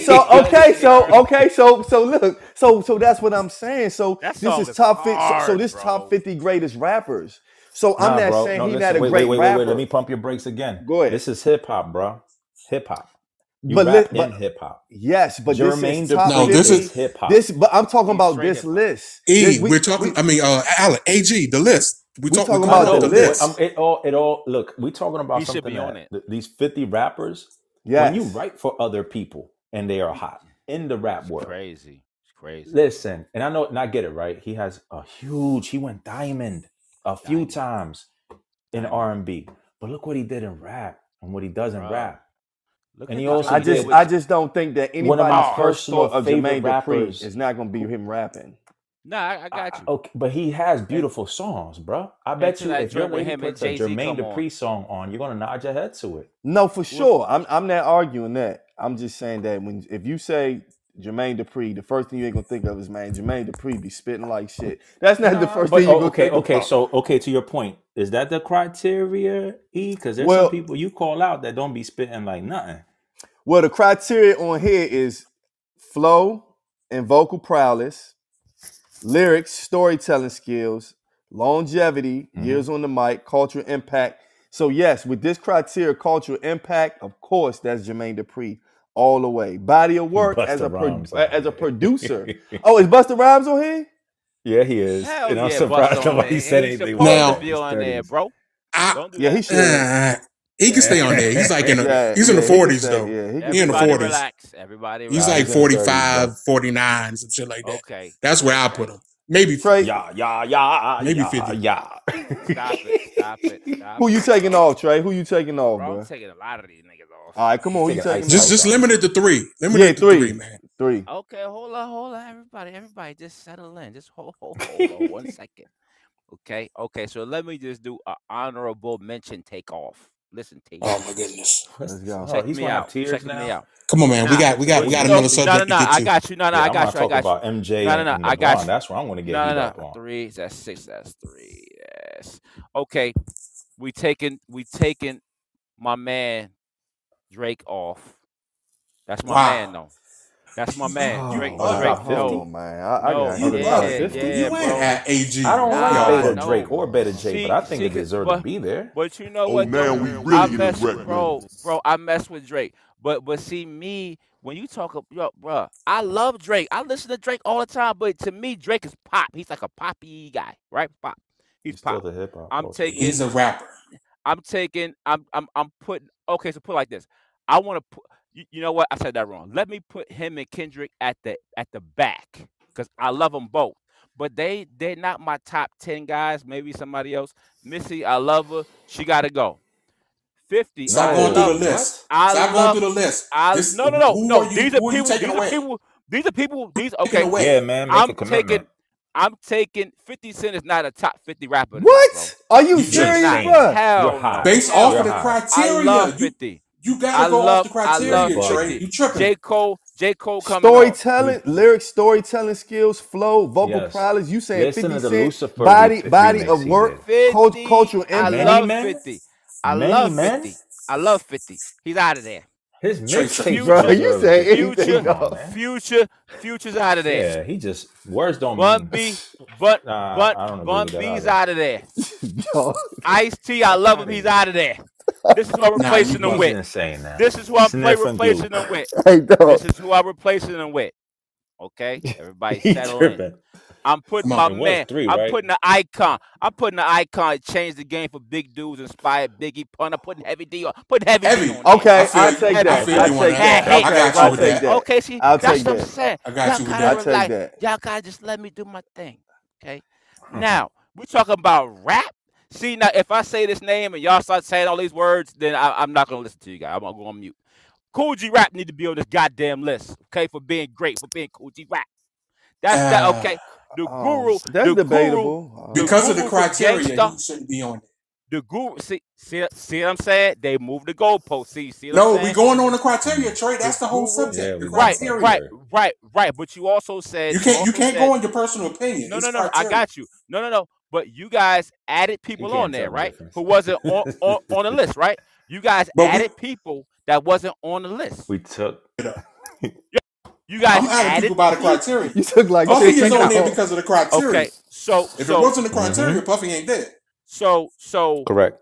So that's what I'm saying. So That this song is is top 50. So hard, this bro. top 50 greatest rappers. So I'm not bro. saying No, he's listen. not a great rapper. Wait. Let me pump your brakes again. Go ahead. This is hip hop, bro. Hip hop. You But rap but in hip hop. yes, but Jermaine this is top No, 50. this is hip hop. But I'm talking about straight this hip-hop. list. We're talking. Alec, AG, the list. We talking we're about calling the it list. It all. Look, we talking about He should something be on that these 50 rappers. Yes. When you write for other people and they are hot in the rap world, Crazy. It's crazy. listen, and I know, and I get it, right? He has he went diamond a few times in R&B, but look what he did in rap and what he does in rap. Look And at he the- also I just don't think that One of my anybody's first personal thought of favorite Jermaine Dupri rappers. is not going to be him rapping. Nah, I got you. Okay, but he has beautiful songs, bro. I bet to you that if your joint with lady him and puts a Jay-Z Jermaine come on. Dupri song on, you're gonna nod your head to it. No, for sure. I'm not arguing that. I'm just saying that if you say Jermaine Dupri, the first thing you ain't gonna think of is, man, Jermaine Dupri be spitting like shit. That's not the first But thing you gonna okay, think about. so to your point, is that the criteria, E? Because there's some Well, people you call out that don't be spitting like nothing. well, the criteria on here is flow and vocal prowess, lyrics, storytelling skills, longevity, years on the mic, cultural impact. So yes, with this criteria, cultural impact, of course, that's Jermaine Dupri all the way. Body of work as a producer. Oh, is Busta Rhymes on here? Yeah, he is. Hell And I'm yeah, surprised Busta on nobody there. said He's anything. supposed Now- to be on there, bro. Don't do Yeah, that. he should. He can stay on there. He's like in the Yeah, he's in the yeah, he can 40s stay. though. Yeah, he can He in the stay. 40s. Relax. Everybody He's relax. like he's in the 30s, 45, bro. 49, some shit like that. Okay. That's where I put him. Maybe Trey, Maybe 50. Stop it. who you taking off, Trey? Who you taking off, Bro, bro? I'm taking a lot of these niggas off. All right, come on. Who you taking off? just limit it to 3. Limit Yeah, it to 3, man. 3. Okay, hold on, everybody, just settle in. Just hold on 1 second. Okay. So let me just do an honorable mention takeoff. Listen, T. Oh my goodness. Let's go. Oh, he's me gonna have out. tears Check now. me out. Come on, man. We got another subject to get to. I got you. Yeah, I got you. about MJ No, and I LeBron. got you. That's where I'm going to get beat up on. 3. That's 6. That's 3. Yes. Okay. We taking my man Drake off. That's my man, though. That's my man. Drake. top 50? Oh man, I No, got you you. top yeah, 50? yeah, You ain't bro. at AG. I don't like Nah, Beta no. Drake or Beta J, but I think See, it deserved but- to be there. But you know Oh, what? now though? we I really in mess the with rec bro. I mess with Drake. But see me when you talk about bro, I love Drake. I listen to Drake all the time. But to me, Drake is pop. He's like a poppy guy, right? Pop. He's Still pop. the hip hop. I'm taking. He's a rapper. I'm putting. Okay, so put it like this. I want to put. You know what? I said that wrong. Let me put him and Kendrick at the back because I love them both. But they're not my top 10 guys. Maybe somebody else. Missy, I love her. She got to go. 50. Stop I going through love- the list. I Stop love- going through the list. I, This- no. who are you- These who are are you people. taking away? These are people. These Taking okay. away. Yeah, man, make a commitment. I'm taking 50 Cent is not a top 50 rapper. What? Are you You serious, insane. bro? Hell, You're high. Based hell off You're of the high. criteria, I love 50. you gotta go off the criteria, I love Trey. 50. You tripping. J. Cole coming Storytelling, lyrics, storytelling skills, flow, vocal Yes. prowess. You saying Listen 50 to the Cent, Lucifer body remix of he work, did. 50. cultural I impact. love men? 50. I Many love men? 50. I love 50. He's out of there. His Trey, mixtape, Bro, you say Future, anything, dog. Future's out of there. Yeah, he just words don't Bun mean. B, but I don't agree Bun with that B's either. out of there. Yo, Ice-T, I love him. He's out of there. This is who I'm replacing him He's with. insane now. This is who I'm Sniff and replacing glue. him with. hey, dog. This is who I'm replacing him with. Okay, everybody He settle in. tripping. I'm putting Come my on, it was man. 3, I'm right? putting the icon. I'm putting the icon. It changed the game for big dudes. Inspired Biggie. Pun. I'm putting Heavy D on. Putting Heavy D on. there. Okay, I feel I'll you. take I that. feel I'll you on take that. that. I got you I'll with take that. that. Okay, see, I'll that's take what I'm that. saying. I got you with I'll that. take that. Y'all gotta just let me do my thing. Okay. Now we talking about rap. See now, if I say this name and y'all start saying all these words, then I'm not gonna listen to you guys. I'm gonna go on mute. Cool G Rap need to be on this goddamn list. Okay, for being great, for being Cool G Rap. That's that. Okay. The guru. That's the debatable. Because of the guru for criteria, gangsta- he shouldn't be on it. The guru. See what I'm saying? They moved the goalpost. See what No, I'm we saying? going on the criteria, Trey. That's the whole guru- subject. Yeah, the we Right, criteria. right. But you also said You can't go on your personal opinion. No. It's I criteria. got you. No. But you guys added people can't on there, tell the right? difference. Who wasn't on the list, right? You guys But we- added people that wasn't on the list. We took. You guys I'm adding people by the criteria. You took like Puffy is 6 on there out. because of the criteria. Okay, so If it wasn't the criteria, Puffy ain't there. so Correct.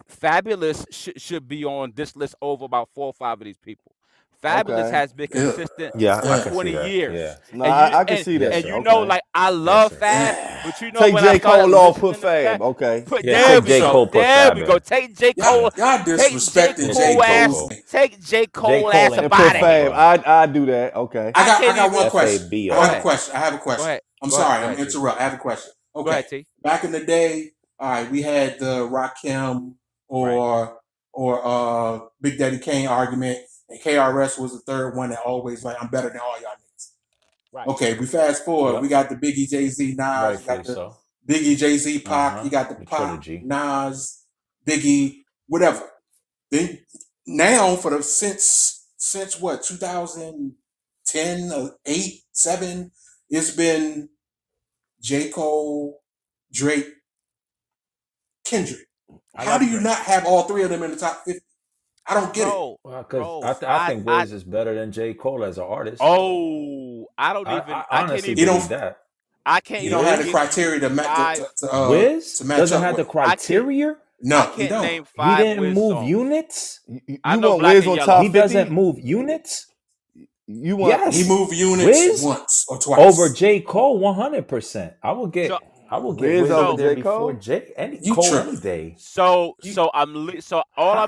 Fabulous should be on this list over about 4 or 5 of these people. Fabulous Okay. has been consistent Yeah, I for can 20 see that. years. Yeah. No, And I can see that. And sir. you know, Okay. like I love sir. Fab, but you know Take when J. I started Cole off, listening put to Fab. Okay. Yeah, there take we J. go. Cole, put There Fab we in. go. Take J. Cole. Y'all disrespecting J. Cole. Take J. Cole Cole ass and And up put out of here. Fab. I do that. Okay. I got can't one even- question. FAB. I have a question. Go ahead. I'm Go sorry, ahead, I'm T. interrupt. I have a question. Okay. Go ahead, T. Back in the day, all right, we had the Rakim or Big Daddy Kane argument, and KRS was the third one that always like, I'm better than all y'all niggas. Right. Okay, we fast forward. Yep. We got the Biggie, Jay-Z, Nas. Rightfully You got the so. Biggie, Jay-Z, Pac. You got the The Pac, trilogy. Nas, Biggie, whatever. Then now for the since what 2010 10, 8, 7. It's been J. Cole, Drake, Kendrick. How do you not have all three of them in the top 50? I don't get it. Well, because I think Wiz is better than J. Cole as an artist. Oh, I don't even. I I honestly can't even. believe that. I can't. You don't have the criteria to match. Wiz to match doesn't up have the with. criteria. No, I he can't don't. name He 5 didn't Wiz move songs. units. You I know want Black Wiz and on Yellow. top He 50? doesn't move units. You want? Yes. He moved units Wiz once or twice over J. Cole 100%. I will get Wiz Wiz over over there J. before Cole? You Cole tripping. any day. So all How?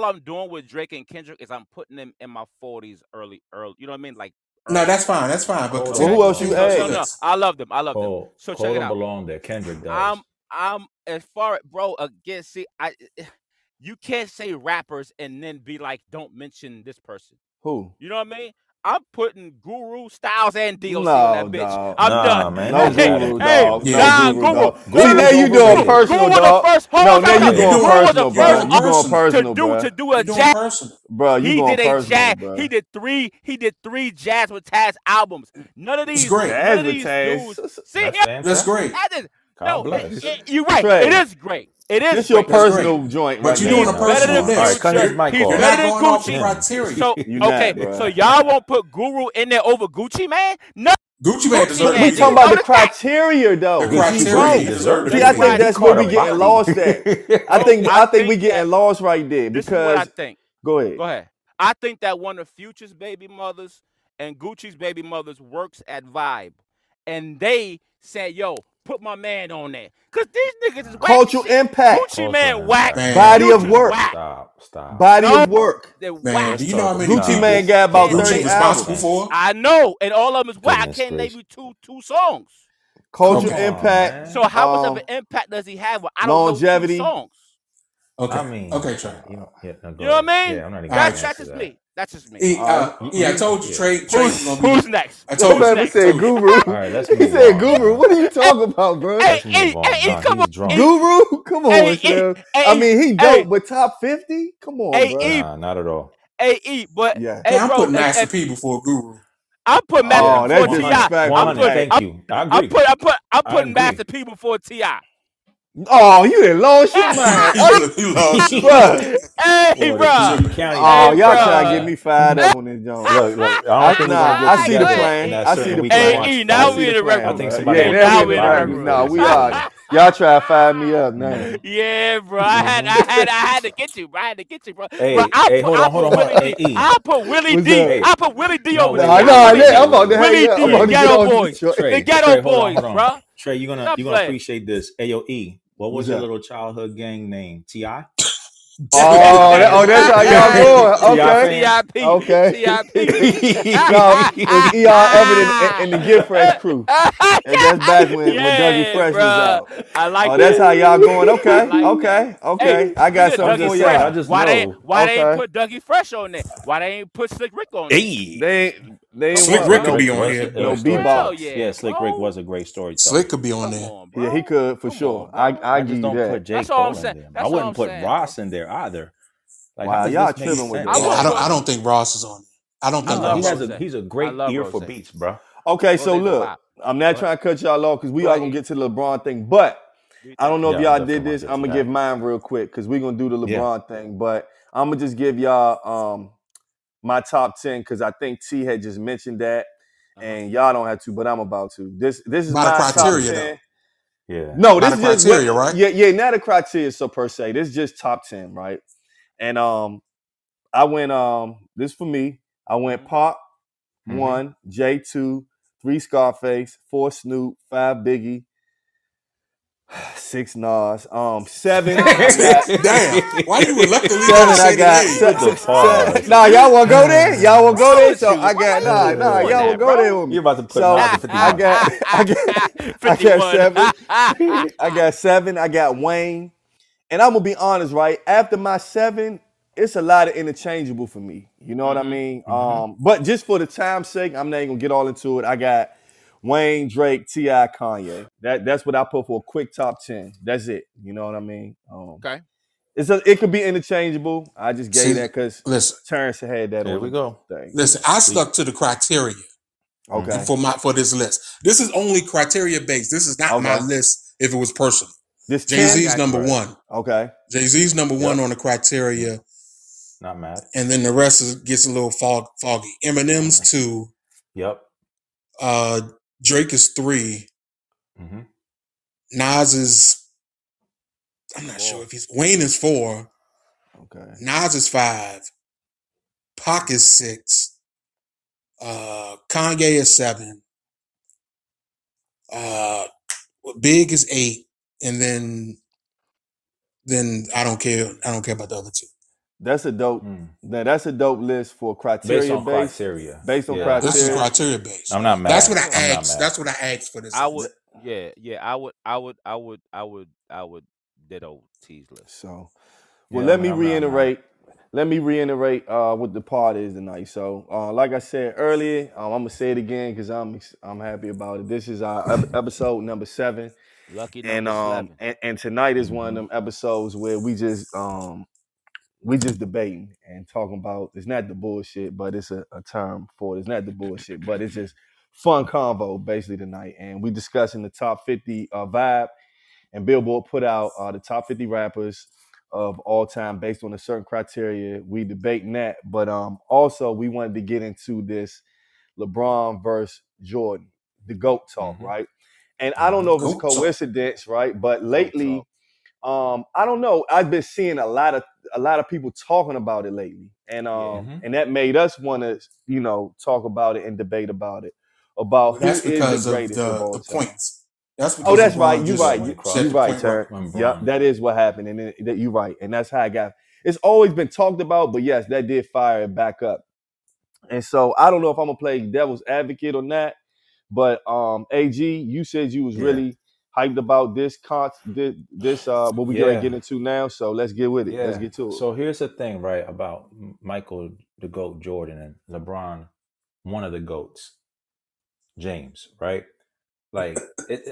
I'm doing with Drake and Kendrick is I'm putting them in my 40s, early. You know what I mean? Like No, that's fine. That's fine. But Hold Well, who else on. you no, add? no, I love them. Cole So check it don't out. belong there. Kendrick does. I'm as far bro again. See, you can't say rappers and then be like, don't mention this person. Who? You know what I mean? I'm putting Guru, Styles, and DOC on No, that bitch. dog. I'm Nah, done. man. No That's bad. Guru, Hey, dog. Yeah. No Guru. dog. Guru See, now you doing overrated. personal, Guru dog. was the first. No, now you on. going Guru was personal, the bro. first You going personal, bro. to do a You're doing jazz. personal. Bro, you He going did a personal, jazz. bro. He did three Jazz with Taz albums. None of these. great. None of Jazz with these Taz. dudes. See, That's yeah, That's great. that is, God no, bless. you're right. Trey. It is great. It is. This your great. That's personal great. joint But right you're now. doing a Better personal than list. All right, cut his mic He's off. You're better not than going off the Gucci. criteria. So You not, okay, bro. so y'all won't put Guru in there over Gucci Man? No. Gucci Man deserves We to be talking there. about the criteria, though. The criteria Right. he deserved to See, be I there. think that's where we He getting caught a lost body. at. I think we getting lost right there This is what I because. think. Go ahead. Go ahead. I think that one of Future's baby mothers and Gucci's baby mothers works at Vibe, and they said, "Yo, put my man on there," cause these niggas is whack. Cultural impact. Gucci man whack. Man. Body of Future work. whack. Stop. Body No. of work. They're Man, whack. do you know how many Gucci people Man got about Gucci 30 responsible albums. for? I know, and all of them is whack. Goodness I can't name gracious. you two songs. Cultural Okay. impact. Man. So how much of an impact does he have? Well, I don't Longevity. know 2 songs. Okay. I mean, okay, Trey. You know, You know what I mean? Yeah, I'm not even That's gonna That's answer just that. me. That's just me. I told you, Trey. Who's next? I told you. Somebody said Guru. All right, let's He move said on. Guru. What are you talking about, bro? Hey, Let's move on. hey, Nah, come he's on. drunk. Guru? Come on, Hey, Chef. hey, I mean, he hey. dope, but top 50? Come on, Hey, bro. Nah, not at all. AE, but Yeah. hey, I'm bro, putting Master P before Guru. I'm putting Master Oh, P that's before T.I. disrespectful. I'm 100. putting, Thank you. I agree. I'm I putting agree. Master P before T.I. Oh, you done lost your mind. You lost your Bruh. Hey, Boy, bro. the county- Oh, Hey, y'all bruh. trying to get me fired up on this joint. Look, I don't think Nah, we're gonna I get see the together plan. in that I see certain the week plan. and Hey, watch E, it. now I we see in the the plan, regular. I think bro. somebody Yeah, gonna now now we in we the in the regular. regular. No, we are. Y'all try to fire me up now. Yeah, bro. I had to get you, bro. I had to get you, bro. Hey, Bro, hey, hold on. Hey, E. I put Willie What's D. up? I put Willie D No, over wait, the Nah, wait, nah, wait, wait, I'm about to hang Willie up. I'm D, about to get Ghetto on Boys. this joint. The Ghetto Trey, hold on, Boys, hold bro. on. Trey, you're Stop gonna playing. appreciate this. Ayo, E. What was What's your up? little childhood gang name? T.I.? That's how y'all going. T.I. Okay. fan? Okay. TIP. No, it's E.R. Evan and the Get Fresh crew. And that's back when Dougie Fresh was out. I like Oh, that's how y'all going. Okay. I like Okay. Okay. Hey, I got yeah, something Dougie for Fresh. y'all. I just Why know. they ain't Okay. put Dougie Fresh on there? Why they ain't put Slick Rick on there? Hey. They ain't Slick want Rick no- could be on was here. a No storyteller. bebop. Hell yeah, Yeah, Slick bro. Rick was a great storyteller. Slick could be on Come there. on, bro. Yeah, he could for Come sure. on, bro. I I give just you don't that. put J. That's all Cole I'm in saying. there. That's I all wouldn't I'm put saying, Ross in there either. Like, Wow, how does y'all this make tripping with sense? that. I don't think Ross is on there. I don't think love Ross is on Rose. He's a I great love ear for Rose. beats, bro. Okay, so Rose's a look, bop. I'm not Go trying to cut y'all off because we Go are ahead, going to E. get to the LeBron thing. But Do you I don't think? know if Yeah, y'all I'm did definitely this. gonna get I'm to going to give that. mine real quick because we're going to do the Yeah. LeBron thing. But I'm going to just give y'all my top 10 because I think T had just mentioned that. And y'all don't have to, but I'm about to. This is By the my top criteria, 10. Yeah. No, By this the is just criteria, right? Yeah, not a criteria so per se. This is just top 10, right? And I went this for me. I went Pop 1, J 2, 3 Scarface, 4 Snoop, 5 Biggie, 6 Nas, 7. Damn. Why you reluctantly 7 I got. pause. Nah, y'all want to go there? Y'all want to go there? So Why I got you nah. doing Y'all that, will go bro? there with me. You're about to put So Nas at 51. I got 7. I got 7. I got Wayne. And I'm gonna be honest, right? After my 7, it's a lot of interchangeable for me. You know what I mean? But just for the time's sake, I'm not even gonna get all into it. I got Wayne, Drake, T.I., Kanye. That's what I put for a quick top 10. That's it. You know what I mean? Okay. it could be interchangeable. I just gave that because listen, Terrence had that There on we the go. thing. Listen, I stuck to the criteria Okay. for this list. This is only criteria based. This is not my list if it was personal. This Jay-Z's number one. Okay. Jay-Z's number one on the criteria. Not mad. And then the rest gets a little foggy. Eminem's 2. Yep. Drake is 3. Nas is, I'm not sure if he's, Wayne is 4. Okay. Nas is 5. Pac is 6. Kanye is 7. Big is 8. And then I don't care about the other 2. That's a dope. That's a dope list for criteria based on criteria. Based on criteria. This is criteria based. I'm not mad. That's what I asked. That's what I asked for this. I would. I would ditto T's list. So, well, let me reiterate. Let me reiterate what the part is tonight. So, like I said earlier, I'm gonna say it again because I'm happy about it. This is our episode number 7. Lucky number 7. And tonight is one of them episodes where we just debating and talking about. It's not the bullshit, but it's a term for it. It's not the bullshit, but it's just fun convo basically tonight. And we discussing the top 50 vibe, and Billboard put out the top 50 rappers of all time based on a certain criteria. We debating that, but also we wanted to get into this LeBron versus Jordan, the GOAT talk, right? And I don't know if it's a coincidence, right? But lately, I don't know. I've been seeing a lot of people talking about it lately, and and that made us want to, talk about it and debate about it. About who is the greatest of all time. Points. That's right. You're right, Terry. Yep, that is what happened, and you're right, and that's how I got. It's always been talked about, but yes, that did fire it back up. And so I don't know if I'm gonna play devil's advocate or not, but AG, you said you was really hyped about this what we're gonna get into now. So let's get with it. Let's get to it. So here's the thing, right, about Michael the GOAT Jordan and LeBron, one of the GOATs, James, right? Like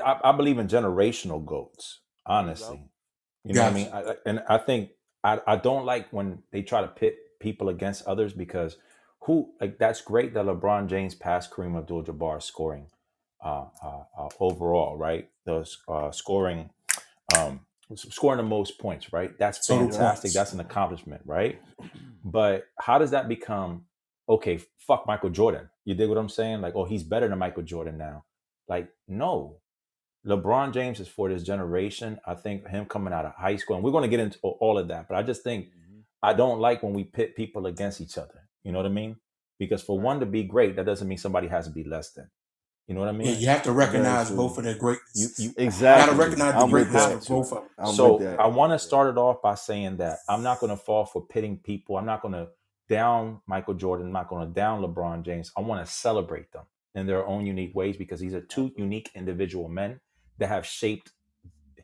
I believe in generational GOATs, honestly. You know what I mean? I think I don't like when they try to pit people against others, because that's great that LeBron James passed Kareem Abdul-Jabbar scoring overall, right? Scoring the most points, right? That's fantastic. That's an accomplishment, right? But how does that become, okay, fuck Michael Jordan? You dig what I'm saying? Like, oh, he's better than Michael Jordan now. Like, no. LeBron James is for this generation. I think him coming out of high school, and we're going to get into all of that, but I just think I don't like when we pit people against each other. You know what I mean? Because for one to be great, that doesn't mean somebody has to be less than. You know what I mean? Yeah, you have to recognize both of their greatness. You exactly. got to recognize the greatness of both of them. So I want to start it off by saying that I'm not going to fall for pitting people. I'm not going to down Michael Jordan. I'm not going to down LeBron James. I want to celebrate them in their own unique ways, because these are two unique individual men that have shaped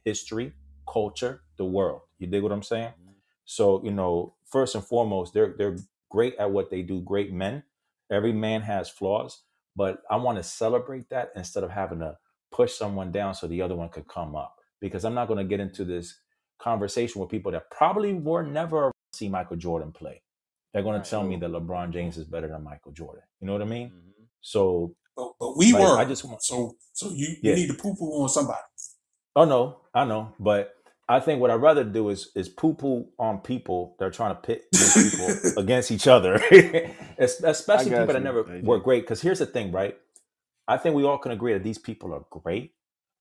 history, culture, the world. You dig what I'm saying? So, first and foremost, they're great at what they do, great men. Every man has flaws, but I want to celebrate that instead of having to push someone down so the other one could come up. Because I'm not going to get into this conversation with people that probably were never see Michael Jordan play. They're going to tell me that LeBron James is better than Michael Jordan. You know what I mean? So, but we were. I just want, so you need to poo-poo on somebody. Oh no, I know, but I think what I'd rather do is poo-poo on people that are trying to pit these people against each other, especially people that never were great. Because here's the thing, right? I think we all can agree that these people are great.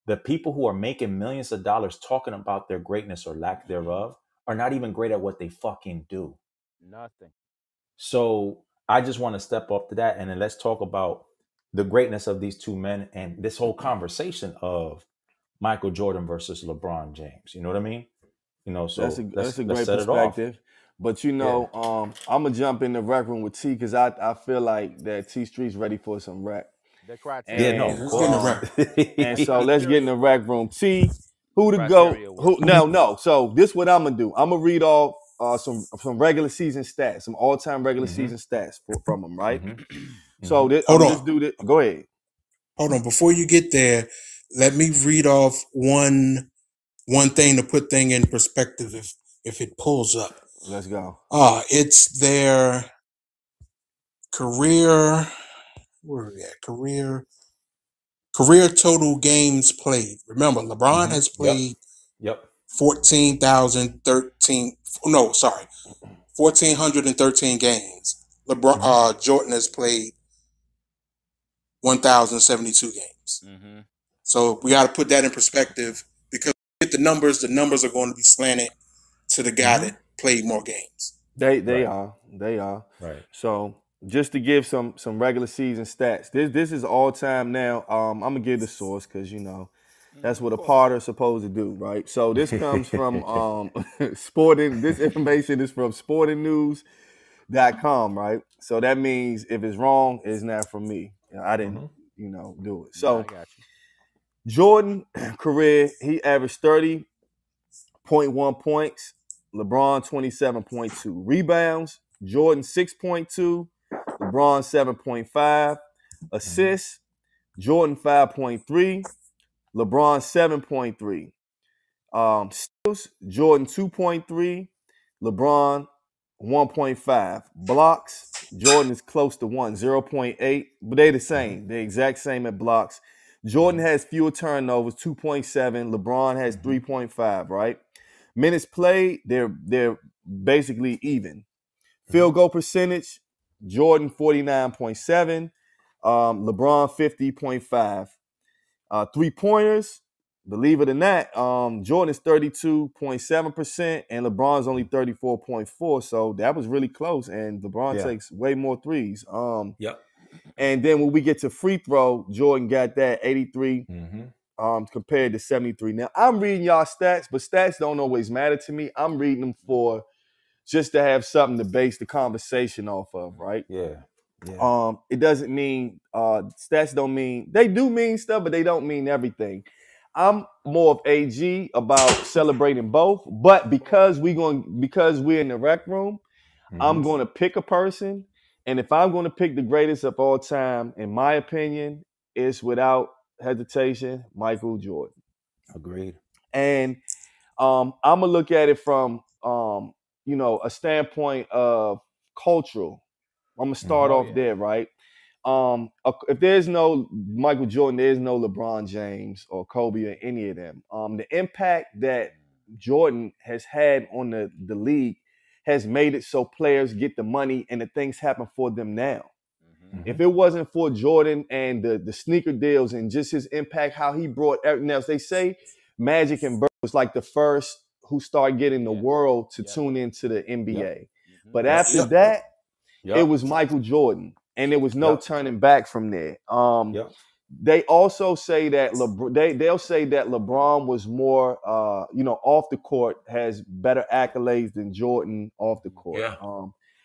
The people who are making millions of dollars talking about their greatness or lack thereof are not even great at what they fucking do. Nothing. So I just want to step up to that, and then let's talk about the greatness of these two men and this whole conversation of Michael Jordan versus LeBron James. You know what I mean? So that's a great perspective. But I'm gonna jump in the rec room with T, because I feel like that T Street's ready for some rec. The criteria. And so let's get in the rec room. T, who to go? No. So this what I'm gonna do. I'm gonna read off some regular season stats, some all time regular season stats from them, right? So let's do this. Go ahead. Hold on, before you get there, let me read off one thing to put thing in perspective. if it pulls up. Let's go. It's their career. Where are we at? Career total games played. Remember, LeBron has played 1,413 games. Jordan has played 1,072 games. Mm-hmm. So we got to put that in perspective because get the numbers are going to be slanted to the guy that played more games. They are. Right. So just to give some regular season stats, this is all time now. I'm gonna give the source because that's what a Potter is supposed to do, right? So this comes from sporting. This information is from sportingnews.com, right? So that means if it's wrong, it's not from me. I didn't, do it. So I got you. Jordan career, he averaged 30.1 points. LeBron 27.2 rebounds. Jordan 6.2. LeBron 7.5 assists. Jordan 5.3. LeBron 7.3. Steals, Jordan 2.3, LeBron 1.5. Blocks, Jordan is close to 0.8, but they're the same. They're exact same at blocks. Jordan has fewer turnovers, 2.7. LeBron has 3.5, right? Minutes played, they're basically even. Field goal percentage, Jordan 49.7, LeBron 50.5. 3-pointers, believe it or not, Jordan is 32.7% and LeBron's only 34.4%. So that was really close. And LeBron takes way more threes. And then when we get to free throw, Jordan got that 83 compared to 73. Now, I'm reading y'all stats, but stats don't always matter to me. I'm reading them for just to have something to base the conversation off of, right? Yeah. It doesn't mean stats don't mean they do mean stuff, but they don't mean everything. I'm more of AG about celebrating both, but because we're in the rec room, I'm going to pick a person, and if I'm going to pick the greatest of all time, in my opinion, it's without hesitation Michael Jordan. Agreed. And I'm gonna look at it from a standpoint of cultural. I'm gonna start off there, right? If there's no Michael Jordan, there's no LeBron James or Kobe or any of them. The impact that Jordan has had on the league has made it so players get the money and the things happen for them now. If it wasn't for Jordan and the sneaker deals and just his impact, how he brought everything else, they say Magic and Bird was like the first who started getting the world to tune into the NBA. But after that, it was Michael Jordan, and there was no turning back from there. They also say that they'll say that LeBron was more, off the court, has better accolades than Jordan off the court.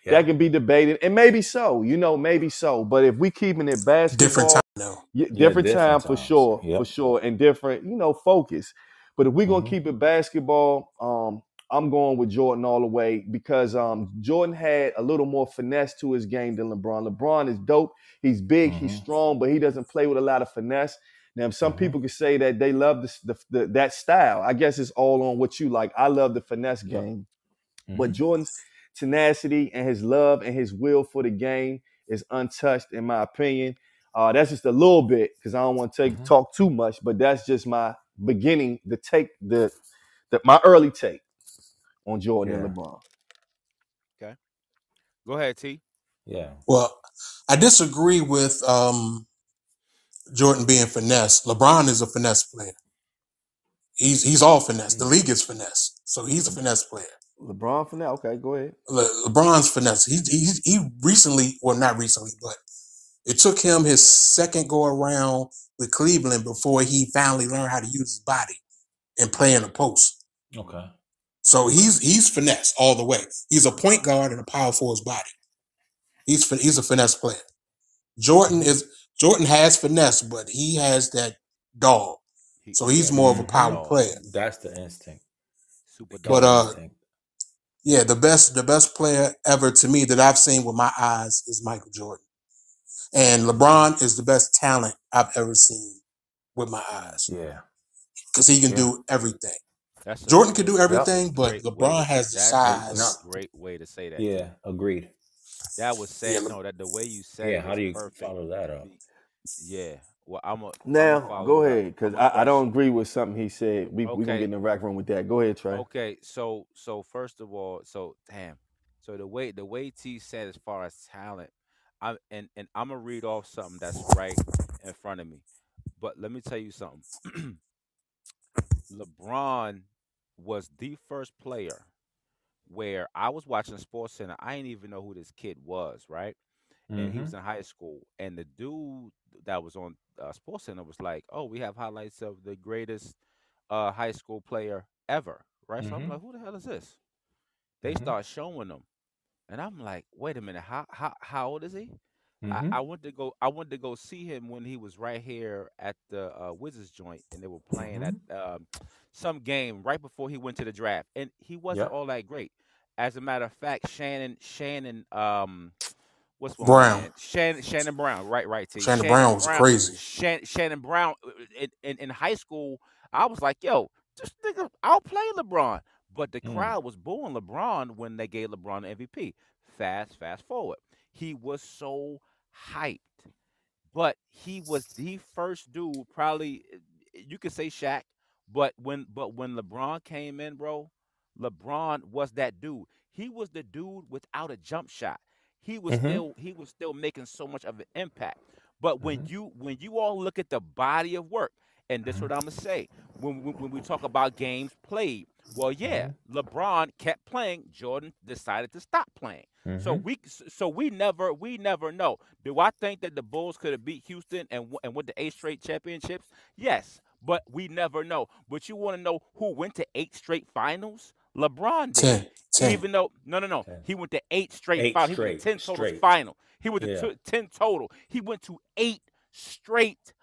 That can be debated, and maybe so, maybe so. But if we keeping it basketball, different time, though. Different time for times. sure, for sure, and different, focus. But if we're gonna keep it basketball, I'm going with Jordan all the way because Jordan had a little more finesse to his game than LeBron. LeBron is dope. He's big, he's strong, but he doesn't play with a lot of finesse. Now, some people could say that they love that style. I guess it's all on what you like. I love the finesse game. But Jordan's tenacity and his love and his will for the game is untouched, in my opinion. That's just a little bit because I don't want to talk too much, but that's just my beginning, my early take on Jordan and LeBron. Okay. Go ahead, T. Yeah. Well, I disagree with Jordan being finesse. LeBron is a finesse player. He's all finesse. The league is finesse. So he's a finesse player. LeBron finesse? Okay, go ahead. LeBron's finesse. He recently, well, not recently, but it took him his second go around with Cleveland before he finally learned how to use his body and play in the post. Okay. So he's finesse all the way. He's a point guard and a power forward's body. He's a finesse player. Jordan has finesse, but he has that dog. So he's more of a power player. That's the instinct. Super dog. But instinct. yeah, the best player ever to me that I've seen with my eyes is Michael Jordan. And LeBron is the best talent I've ever seen with my eyes. Yeah. Because he can do everything. Jordan can do everything, but LeBron has the size. That's a great way to say that. Yeah, agreed. That was said. No, that the way you said it. How do you perfect. follow that up? Yeah. Well, now go ahead, because I don't agree with something he said. We can get in the rack room with that. Go ahead, Trey. Okay, so first of all, so the way T said as far as talent, I'm gonna read off something that's right in front of me. But let me tell you something. LeBron was the first player where I was watching Sports Center. I didn't even know who this kid was, right? And he was in high school, and the dude that was on Sports Center was like, "Oh, we have highlights of the greatest high school player ever," right? So I'm like, "Who the hell is this?" They start showing them, and I'm like, "Wait a minute, how old is he?" I went to go see him when he was right here at the Wizards joint, and they were playing at some game right before he went to the draft, and he wasn't all that great. As a matter of fact, Shannon what's Brown. Shannon Brown, right. T. Shannon Brown was crazy. Shannon Brown in high school, I was like, yo, this nigga, I'll play LeBron. But the crowd was booing LeBron when they gave LeBron the MVP. Fast forward. He was so hyped. But he was the first dude, probably you could say Shaq, but when LeBron came in, bro, LeBron was that dude. He was the dude without a jump shot. He was still making so much of an impact. But when you all look at the body of work, and this is what I'm gonna say, when we talk about games played, well, yeah, LeBron kept playing. Jordan decided to stop playing. So we never know. Do I think that the Bulls could have beat Houston and went to 8 straight championships? Yes, but we never know. But you want to know who went to 8 straight finals? LeBron did. 10. Even though no, he went to 8 straight finals. He went to 10 total final. He went to 10 total. He went to 8 straight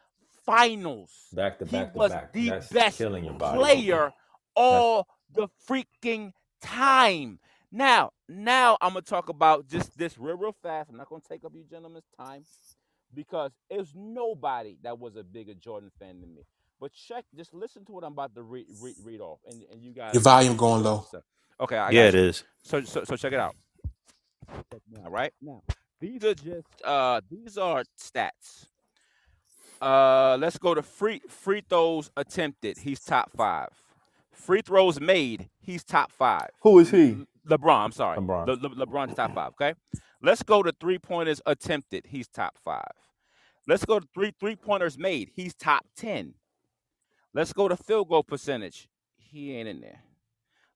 finals. Back to back. He was the best player all the freaking time. Now I'm gonna talk about just this real fast. I'm not gonna take up you gentlemen's time because there's nobody that was a bigger Jordan fan than me. But just listen to what I'm about to read off, and you guys. Your volume going low. Okay, it is. So check it out. All right, now these are stats. Let's go to free throws attempted. He's top 5. Free throws made. He's top 5. Who is he? LeBron. I'm sorry. LeBron. LeBron's top 5. Okay. Let's go to 3-pointers attempted. He's top 5. Let's go to three-pointers made. He's top 10. Let's go to field goal percentage. He ain't in there.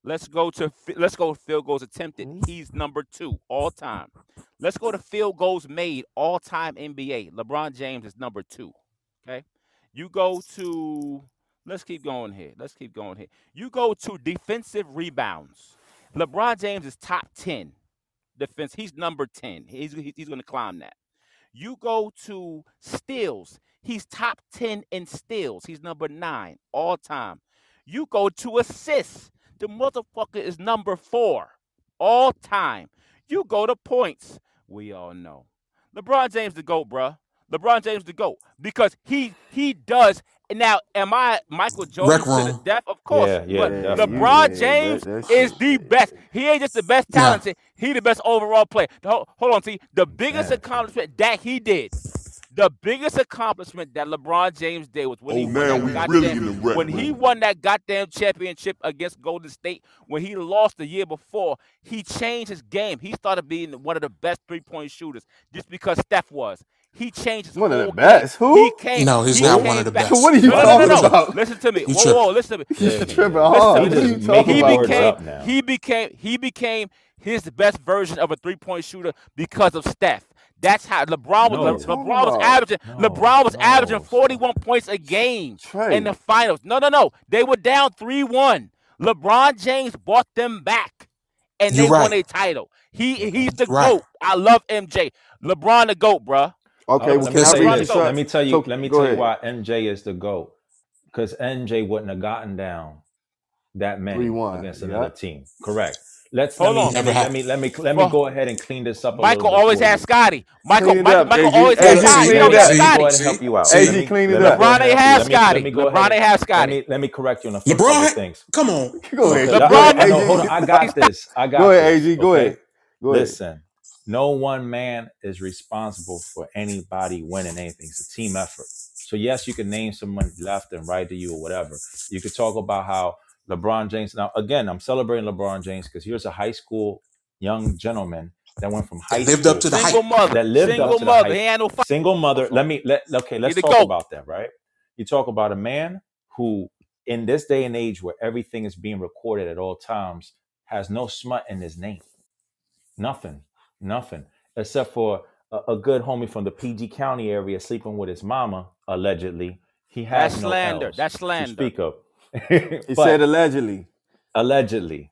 Let's go field goals attempted. He's number 2 all time. Let's go to field goals made all time NBA. LeBron James is number 2. Okay. You go to let's keep going here. You go to defensive rebounds. LeBron James is top 10 defense. He's number 10. He's going to climb that. You go to steals. He's top 10 in steals. He's number 9 all time. You go to assists. The motherfucker is number 4 all time. You go to points. We all know. LeBron James the GOAT, bruh. LeBron James the GOAT because he does. Now, am I Michael Jordan to the death? Of course. Yeah, but LeBron James is the best. He ain't just the best talented. He the best overall player. Hold on, see, the biggest accomplishment that he did. The biggest accomplishment that LeBron James did was when he won that goddamn championship against Golden State. When he lost the year before, he changed his game. He started being one of the best 3-point shooters just because Steph was. He changed his one whole of the best. game. Who? He's not one of the best. What are you talking about? Listen to me. Whoa, listen to me. He's tripping hard. What are you talking about? He became his best version of a 3-point shooter because of Steph. That's how LeBron was averaging 41 points a game in the finals. No. They were down 3-1. LeBron James brought them back, and they won a title. He's the GOAT. I love MJ. LeBron the GOAT, bruh. Okay, let me tell you why MJ is the GOAT. Because MJ wouldn't have gotten down that many against another team. Correct. Let me go ahead and clean this up. Michael always has Scotty. Michael always has Scotty. Scotty. Let me go ahead and help you out. AG, clean it up. LeBron ain't have Scotty. LeBron ain't have Scotty. Let me correct you on a couple of things. Come on. Go ahead. LeBron, hold on. I got this. Go ahead, AG. Go ahead. Listen, no one man is responsible for anybody winning anything. It's a team effort. So yes, you can name someone left and right to you or whatever. You could talk about how LeBron James. Now, again, I'm celebrating LeBron James because here's a high school young gentleman that went from high school. Lived up to the hype. That lived up to the hype. He had no single mother. Let's talk about that, right? You talk about a man who, in this day and age where everything is being recorded at all times, has no smut in his name. Nothing. Except for a good homie from the PG County area sleeping with his mama, allegedly. He has no L's That's slander. to speak of. He said allegedly. Allegedly,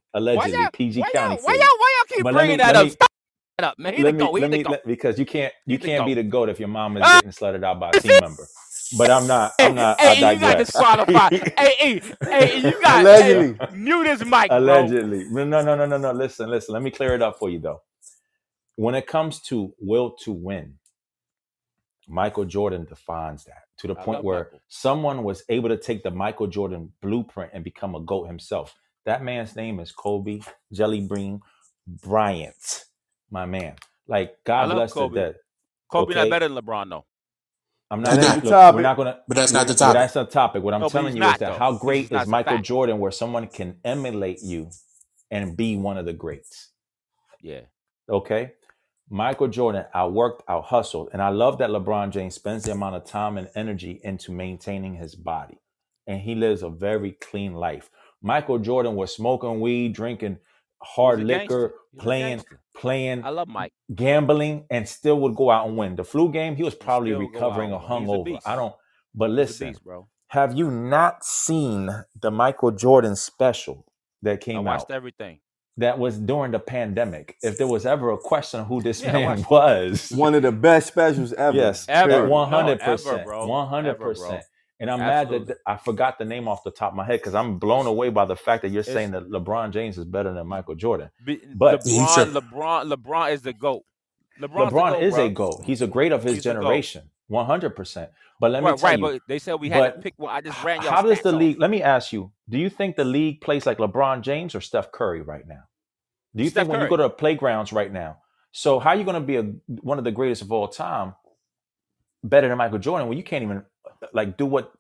PG County. Why y'all keep bringing that up? Stop that up, man. Because you can't be the GOAT if your mom is getting slutted out by a team member. But I'm not. I digress. You got disqualified. hey, you got allegedly. Mute his mic, allegedly. Bro. No. Listen. Let me clear it up for you though. When it comes to will to win, Michael Jordan defines that to the point where someone was able to take the Michael Jordan blueprint and become a GOAT himself. That man's name is Kobe Jelly Bean Bryant, my man. Like, God bless the dead. Kobe not better than LeBron, though. I'm not. We're not gonna. But that's not the topic. That's not the topic. What I'm telling you is that how great is Michael Jordan, where someone can emulate you and be one of the greats. Yeah. Okay. Michael Jordan outworked, out-hustled. And I love that LeBron James spends the amount of time and energy into maintaining his body. And he lives a very clean life. Michael Jordan was smoking weed, drinking hard liquor, playing, I love Mike. Gambling, and still would go out and win. The flu game, he was probably recovering or hungover. But listen, bro. Have you not seen the Michael Jordan special that came out? I watched everything. That was during the pandemic. If there was ever a question of who this man was, one of the best specials ever. Yes, ever, 100%, 100%. And I'm mad that I forgot the name off the top of my head because I'm blown away by the fact that you're saying that LeBron James is better than Michael Jordan. But LeBron is the GOAT. LeBron is a GOAT. He's a great of his generation, 100%. But let me tell you, but they said we had to pick one. I just ran y'all. How does the league? Let me ask you: do you think the league plays like LeBron James or Steph Curry right now? Do you think when you go to the playgrounds right now? So how are you going to be one of the greatest of all time, better than Michael Jordan, when you can't even like do what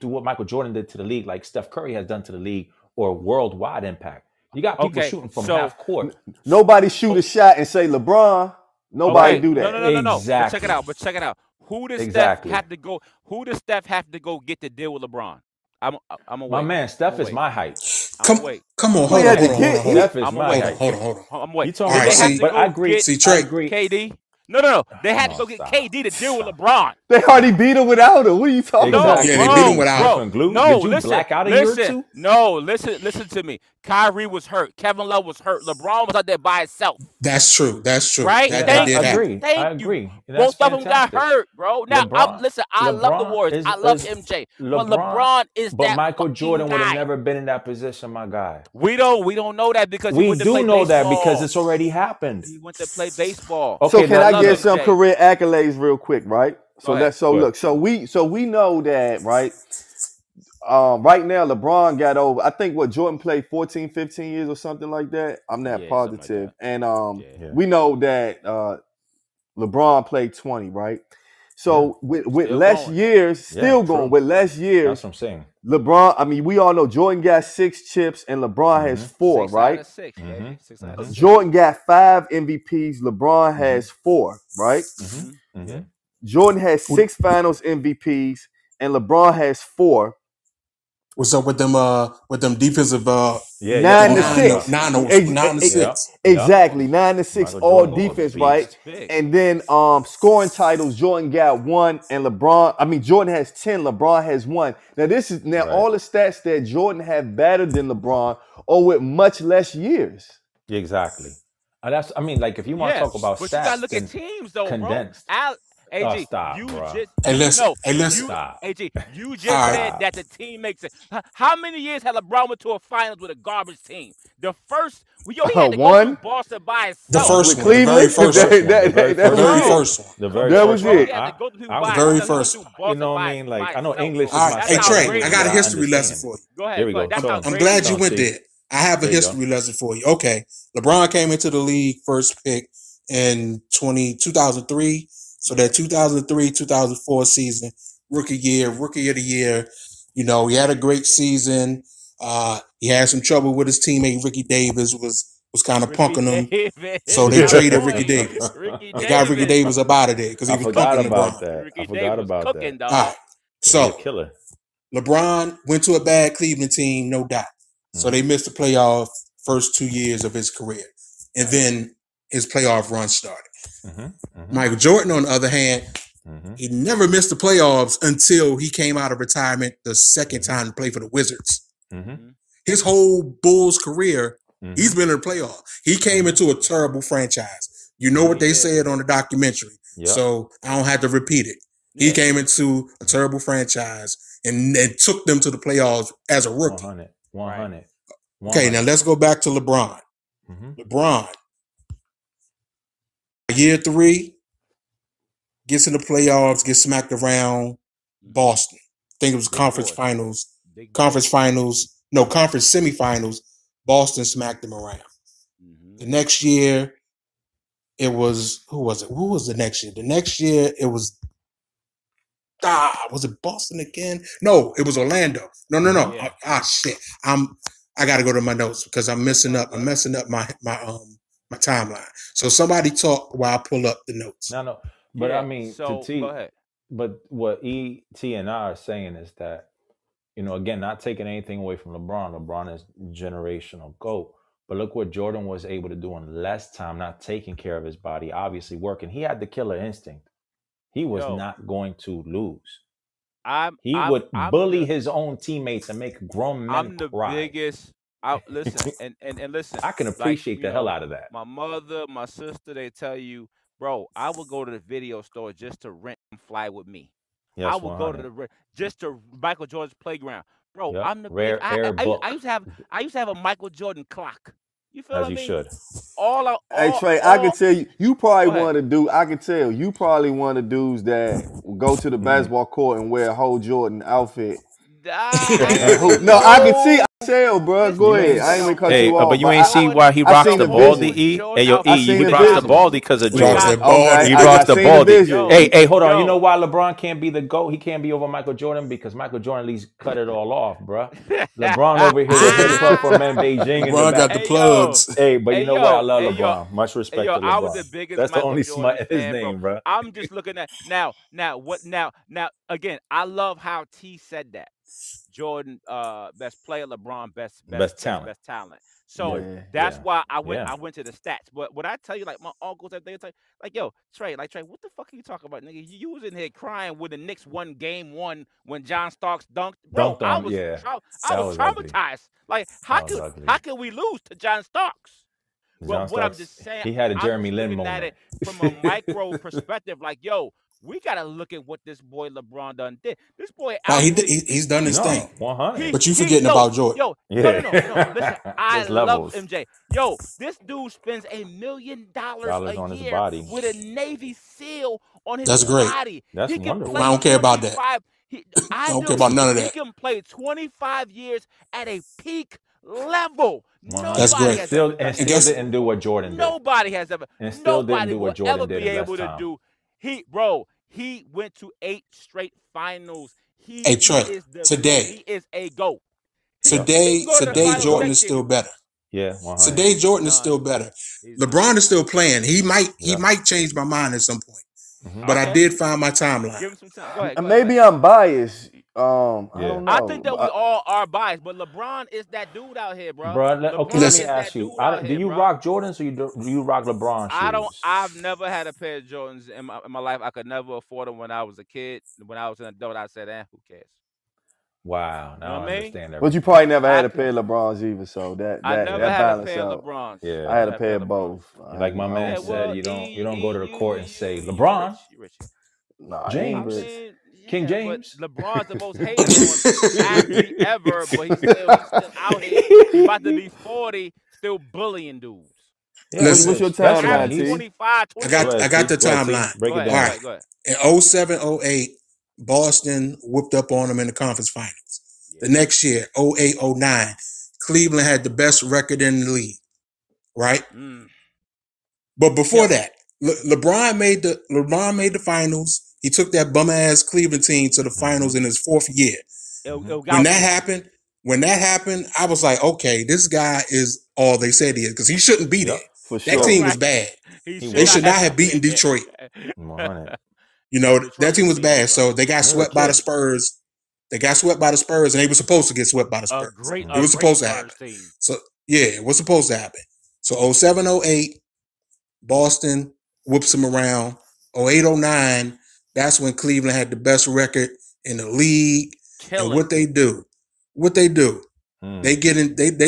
Michael Jordan did to the league, like Steph Curry has done to the league, or worldwide impact? You got people shooting from half court. Nobody shoot a shot and say LeBron. Nobody do that. No. Exactly. But check it out. Who does Steph have to go? Who does Steph have to go get to deal with LeBron? I'm away. My man, Steph is my height. Come on, hold on. Steph is my height. Hold on. I'm waiting. You talking about? But I agree. See, Trey, KD. No. They had to go get KD to deal with LeBron. They already beat him without him. What are you talking about? Yeah, they beat him without him. No, did you black out a year or two? No, listen to me. Kyrie was hurt. Kevin Love was hurt. LeBron was out there by himself. That's true. Right? I agree. Both of them got hurt, bro. Now, I love the Warriors. I love MJ. But LeBron is that. But Michael Jordan would have never been in that position, my guy. We don't know that because we do know that because it's already happened. He went to play baseball. Okay, so can I get some career accolades real quick, right? So we know that, right? Right now, LeBron got over. I think Jordan played 14, 15 years or something like that. I'm not positive. Like that. And we know that LeBron played 20, right? So with less years, still going with less years. That's what I'm saying. LeBron, I mean, we all know Jordan got 6 chips and LeBron has 4, right? 6 out of 6. Jordan got 5 MVPs. LeBron has 4, right? Jordan has 6 Finals MVPs and LeBron has 4. What's up with them defensive 9 to 6. 9 to 6. Exactly. 9 to 6 all defense, right? And then scoring titles, Jordan got 1 and Jordan has 10, LeBron has 1. Now all the stats that Jordan have better than LeBron or with much less years. Exactly. If you want to talk about but stats, you gotta look at teams though, condensed. bro. Oh, AG, stop, you bro. just Hey, listen. no, Hey, listen. Stop. AG, you just All right. said that the team makes it. How many years had LeBron went to a finals with a garbage team? The first, he had to go through One Boston by The himself. first with one. The very Cleveland. first one. That The very was it. first one. The very That first was one. it. He had to go through by I- The very himself. He went first through one. Boston You know what I by- mean? Like, by I know himself, English is bro. All my right. That's Hey, how Trey, great I he got a was. history lesson understand. for you. Go ahead. Here we go. That's Show how him. I'm great glad he you was. went See. there. I have a There you go. history lesson for you. Okay. LeBron came into the league first pick in 2003. So that 2003-2004 season, rookie of the year, you know, he had a great season. He had some trouble with his teammate Ricky Davis, was kind of punking him. Davis. So they My traded boy, Ricky Davis. Ricky They got Ricky Davis. Davis up out of there because he I was forgot punking about LeBron. that. Ricky I forgot Davis was about cooking, that. All dog. right. He So a killer. LeBron went to a bad Cleveland team, no doubt. So Mhm. they missed the playoff first 2 years of his career. And then his playoff run started. Mhm. Mhm. Michael Jordan, on the other hand, Mhm. he never missed the playoffs until he came out of retirement the second time to play for the Wizards. Mhm. His whole Bulls career, he's Mhm. been in the playoff. He came into a terrible franchise. You know what He they did. said on the documentary. Yep. So I don't have to repeat it. He Yeah. came into a terrible franchise and took them to the playoffs as a rookie. 100. 100. Okay, now let's go back to LeBron. Mhm. LeBron, year 3, gets in the playoffs, gets smacked around Boston. I think it was Big conference board. finals. Big Conference board. finals. No, conference semifinals. Boston smacked him around. Mhm. The next year, it was, who was it? Who was the next year? The next year, it was it Boston again? No, it was Orlando. No. Yeah. Shit. I gotta go to my notes because I'm messing up my timeline. So somebody talk while I pull up the notes. No. But Yeah, I mean, so to T, go ahead. but what E.T. and I are saying is that, you know, again, not taking anything away from LeBron. LeBron is generational GOAT. But look what Jordan was able to do in less time, not taking care of his body, obviously working. He had the killer instinct. He was Yo, not going to lose. I'm He I'm would I'm bully the his own teammates and make grown men I'm the cry. biggest. Listen and listen. I can Like, appreciate you the hell know, out of that. my mother, my sister, they tell you, bro, I would go to the video store just to rent and Fly with Me. I Yes, would go to 100. just to Michael Jordan's playground. Bro, Yep. I'm the big. Rare air I book, used to have a Michael Jordan clock. You feel as what I you mean? should. Hey Trey, I can tell you probably Go ahead. one of the dudes. I can tell you probably one of the dudes that will go to the basketball court and wear a whole Jordan outfit. I ain't No, I can see. know. I tell, bro. Listen, Go You ahead. ain't I ain't even cut Hey, you off. but you ain't see Jordan- why he I rocks seen the the baldy, vision. E? Jordan Hey, yo, E, I seen he the rocks the vision. baldy because of He rocks Jordan. that baldy. He Okay, rocks I the seen baldy. vision. Hey, hold on. Yo. You know why LeBron can't be the GOAT? He can't be over Michael Jordan because Michael Jordan at least cut it all off, bruh. LeBron over here with his club for men Beijing in the LeBron got back. the plugs. Hey, but you know what? I love Hey, LeBron. Much respect yo, to I was the LeBron. biggest That's the Michael only Jordan smut in his fan, bro. name, bruh. I'm just looking at now again. I love how T said that. Jordan, best player, LeBron, best talent. So Yeah. that's why I Yeah. went to the stats. But when I tell you, like my uncles, they tell you, like, yo, Trey, what the fuck are you talking about, nigga? You was in here crying when the Knicks won game 1 when John Starks dunked. Bro, Dunked on, yeah. I That was was ugly. traumatized. Like, That was ugly. how can we lose to John Starks? Well, John what I'm Starks, just saying, he had a I'm Jeremy just Lin looking at moment. it from a micro perspective. Like, yo, we gotta look at what this boy LeBron done did. This boy He's done his thing. 100. But you forgetting about Jordan. Yo, Yeah. no. Listen, I There's love levels. MJ. Yo, this dude spends $1 million Dollars a on his year body. with a Navy SEAL on his That's great. body. That's He can wonderful. play I don't care about that. 25 I don't care about none of He that. can play 25 years at a peak level. That's great. Nobody has Still, ever done and that. still didn't do what Jordan did. Nobody has ever. And still didn't Nobody do will what Jordan ever did be in less able to time. do. He went to 8 straight finals. Hey, Trey, he is the today. GOAT. He is a GOAT. Today Go to the finals Jordan next is year. still better. Yeah, 100. Today Jordan is still better. LeBron is still playing. He might change my mind at some point. Mhm. But I Okay. did find my timeline. Give him some time. Go ahead. Maybe I'm biased. I don't know. I think that we all are biased, but LeBron is that dude out here, bro. Bro, LeBron let is me that ask you. dude out Do here, you bro. rock Jordans or do you rock LeBron shoes? I've never had a pair of Jordans in my life. I could never afford them when I was a kid. When I was an adult, I said, who cares? Wow, now You know what I I mean? understand But everything. you probably never had a pair of LeBrons either, so I that never had a balance pair of out. LeBrons. Yeah. I had a pair of both. Like my man Yeah, said, well, you don't go to the court and say, LeBron. You rich. Nah, James. Ain't King James. But LeBron's the most hated on athlete ever, but he's still out here. He about to be 40, still bullying dudes. Yeah, Listen, what's your Average timeline, T? 25, I 28. got the Go ahead, T. timeline. Break it Go down. ahead, go ahead. In 07, 08, Boston whooped up on them in the conference finals. The next year, 08, 09, Cleveland had the best record in the league, right? But before that, LeBron made the finals. He took that bum ass Cleveland team to the finals in his fourth year. When that happened, I was like, okay, this guy is all they said he is, because he shouldn't be there. For sure. That team was bad. They should not have beaten Detroit. You know, that team was bad. So they got swept by the Spurs. They got swept by the Spurs, and they were supposed to get swept by the Spurs. It was supposed to happen. So, yeah, it was supposed to happen. So 07, 08, Boston whoops them around. 08, 09, that's when Cleveland had the best record in the league. And what they do, they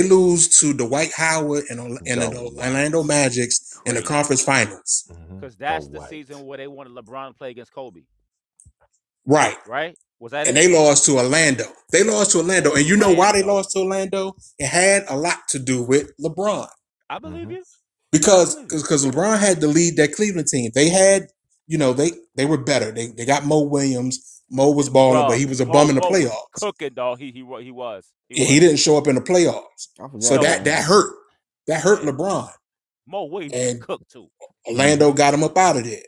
lose to the Dwight Howard and the Orlando Magics in the conference finals. Because that's the season where they wanted LeBron to play against Kobe. Right. Was that and they lost to Orlando. And you know why they lost to Orlando? It had a lot to do with LeBron. I believe you. Because LeBron had to lead that Cleveland team. They had, they were better. They got Mo Williams. Mo was balling, but he was a bum in the playoffs. Cooking, dog. He was. He didn't show up in the playoffs. So that hurt. That hurt LeBron. Mo Williams cooked too. Orlando got him up out of there.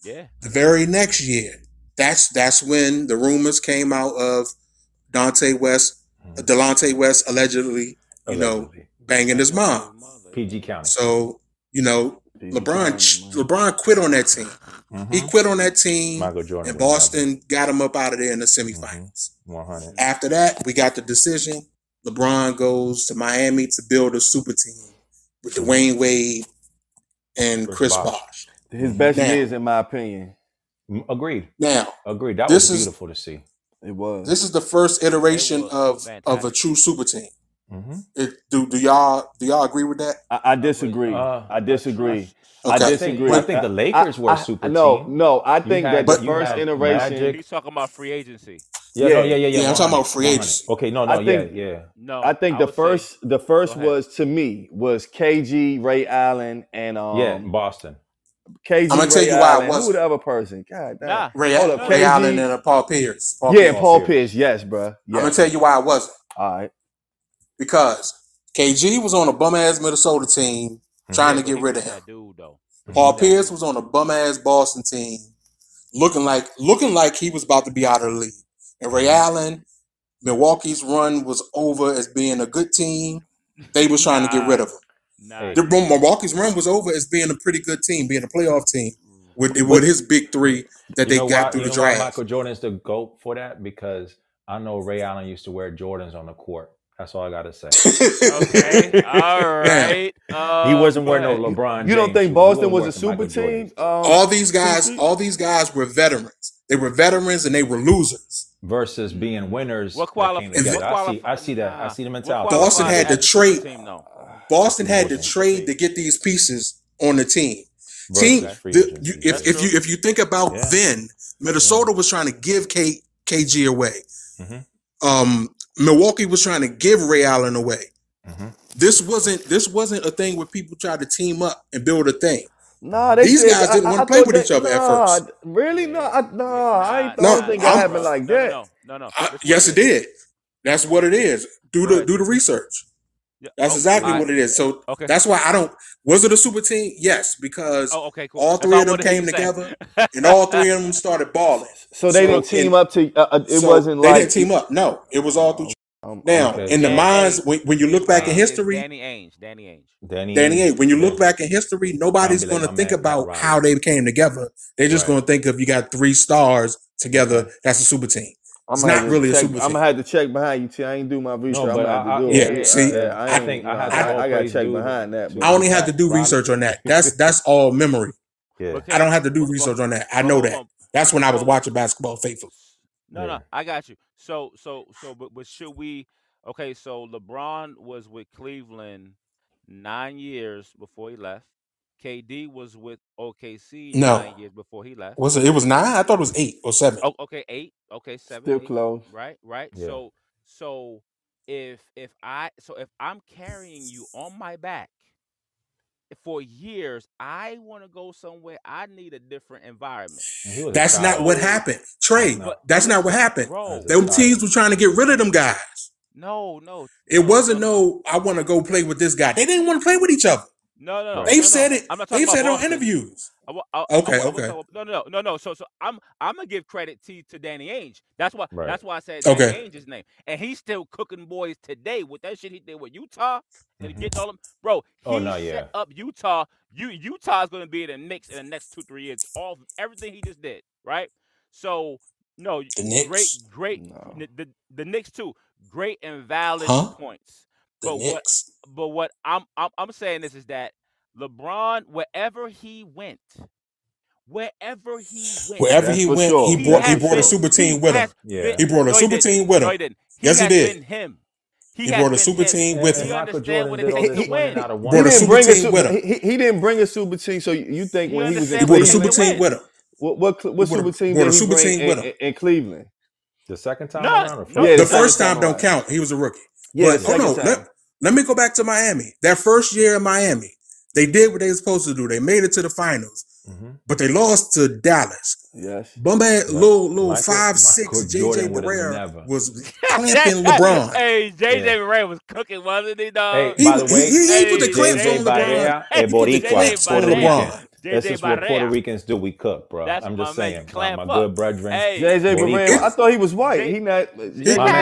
Yeah. The very next year, that's when the rumors came out of Delonte West allegedly, banging his mom. PG County. So, LeBron quit on that team. He quit on that team, and Boston got him up out of there in the semifinals. 100. After that, we got the decision. LeBron goes to Miami to build a super team with Dwayne Wade and Chris Bosh. His best years, in my opinion. Agreed. Now, that was beautiful to see. It was. This is the first iteration of a true super team. Do y'all agree with that? I disagree. I disagree. Okay. I disagree. I think the Lakers were a super team. No. I think that the first iteration. He's talking about free agency. Yeah. I'm talking about free agency. Okay, no. I think the first was, to me, was KG, Ray Allen, and Boston. KG, I'm gonna tell you why it wasn't. Who the other person? God damn. Ray Allen and Paul Pierce. Paul Pierce. Yes, bro. Yes. I'm gonna tell you why it wasn't. All right. Because KG was on a bum ass Minnesota team trying to get rid of him. Paul Pierce was on a bum ass Boston team, looking like he was about to be out of the league. And Ray Allen, Milwaukee's run was over as being a good team. They was trying to get rid of him. Milwaukee's run was over as being a pretty good team, being a playoff team with his big three that they got through the draft. Michael Jordan's the GOAT for that, because I know Ray Allen used to wear Jordans on the court. That's all I gotta say. Okay, all right. He wasn't wearing no LeBron. You don't think Boston was a super team? All these guys were veterans. They were veterans and they were losers. Versus being winners. I see that. I see the mentality. Boston had to trade. Boston had to trade to get these pieces on the team. If you think about then, Minnesota was trying to give KG away. Milwaukee was trying to give Ray Allen away. This wasn't a thing where people tried to team up and build a thing. Nah, these guys didn't want to play with each other at first. Really? I don't think it happened like that. No. Yes, it did. That's what it is. Do the research. That's exactly what it is. So that's why I don't. Was it a super team? Yes, because all three of them came together and all three of them started balling. So they didn't team up to. Wasn't like they didn't team up. No, it was all through. Now, in the minds, when you look back in history, Danny Ainge. When you look back in history, nobody's going to think about how they came together. They're just going to think of you got three stars together. That's a super team. It's not really a super team. I'm gonna have to check behind you. T. I ain't do my research. I'm gonna have to do it. Yeah, see, I gotta check behind that. I only have to do research on that. That's all memory. Yeah, I don't have to do research on that. I know that. That's when I was watching basketball faithfully. No, I got you. But should we? Okay, so LeBron was with Cleveland 9 years before he left. KD was with OKC No. 9 years before he left. Was it? It was 9. I thought it was 8 or 7. Oh, okay, 8. Okay, 7. Still 8. close. Right. Yeah. So if I'm carrying you on my back for years, I want to go somewhere. I need a different environment. And he was a That's not child. what happened. Trey, That's that's not what happened. Bro. As a Them child. teams were trying to get rid of them guys. No. It wasn't I want to go play with this guy. They didn't want to play with each other. No. They've said it. I'm not talking They've said it about on Boston. interviews. Okay. No. So I'm gonna give credit to Danny Ainge. That's why. Right. That's why I said Danny Okay. Ainge's name, and he's still cooking boys today with that shit he did with Utah and Mhm. getting all them. Bro, he no, set yeah. up Utah. Utah's gonna be in the Knicks in the next 2-3 years. All everything he just did, right? So no, The Knicks. great. No. The Knicks too. Great and valid Huh? points. The Knicks. But what I'm saying is that LeBron, wherever he went, Wherever That's he for went, sure. he brought a super team with him. Yeah. He brought a super team with No, him. he didn't. Yes, he has did. been him. He brought a super team with And him. Michael understand Jordan what did it all takes this to winning win. out of Brought He one. a didn't super bring a team with him. he didn't bring a super team. So you think You when he was in understand He brought a Cleveland, super team with him. what super team brought a did he super bring team with in Cleveland? The second time No, around or no. first? Yeah, The second first time don't around. count. He was a rookie. Yeah, But the hold second on. time. Let me go back to Miami. That first year in Miami, they did what they were supposed to do. They made it to the finals, Mhm. but they lost to Dallas. Yes. Bumhead, But little Michael 5'6" JJ Jordan would've Barea never. was clamping LeBron. Hey, JJ Yeah. Barea was cooking, wasn't he, dog? Hey, by the way, he put the Hey, clamps JJ on LeBron. Barea, He a put the Boricua, clamps on Puerto LeBron. Rican. This is what Puerto Ricans do. We cook, bro. That's I'm just my man. saying. Clamp My up. good brethren. Hey, JJ Boricua. Barea, I thought he was white. J- He not. My man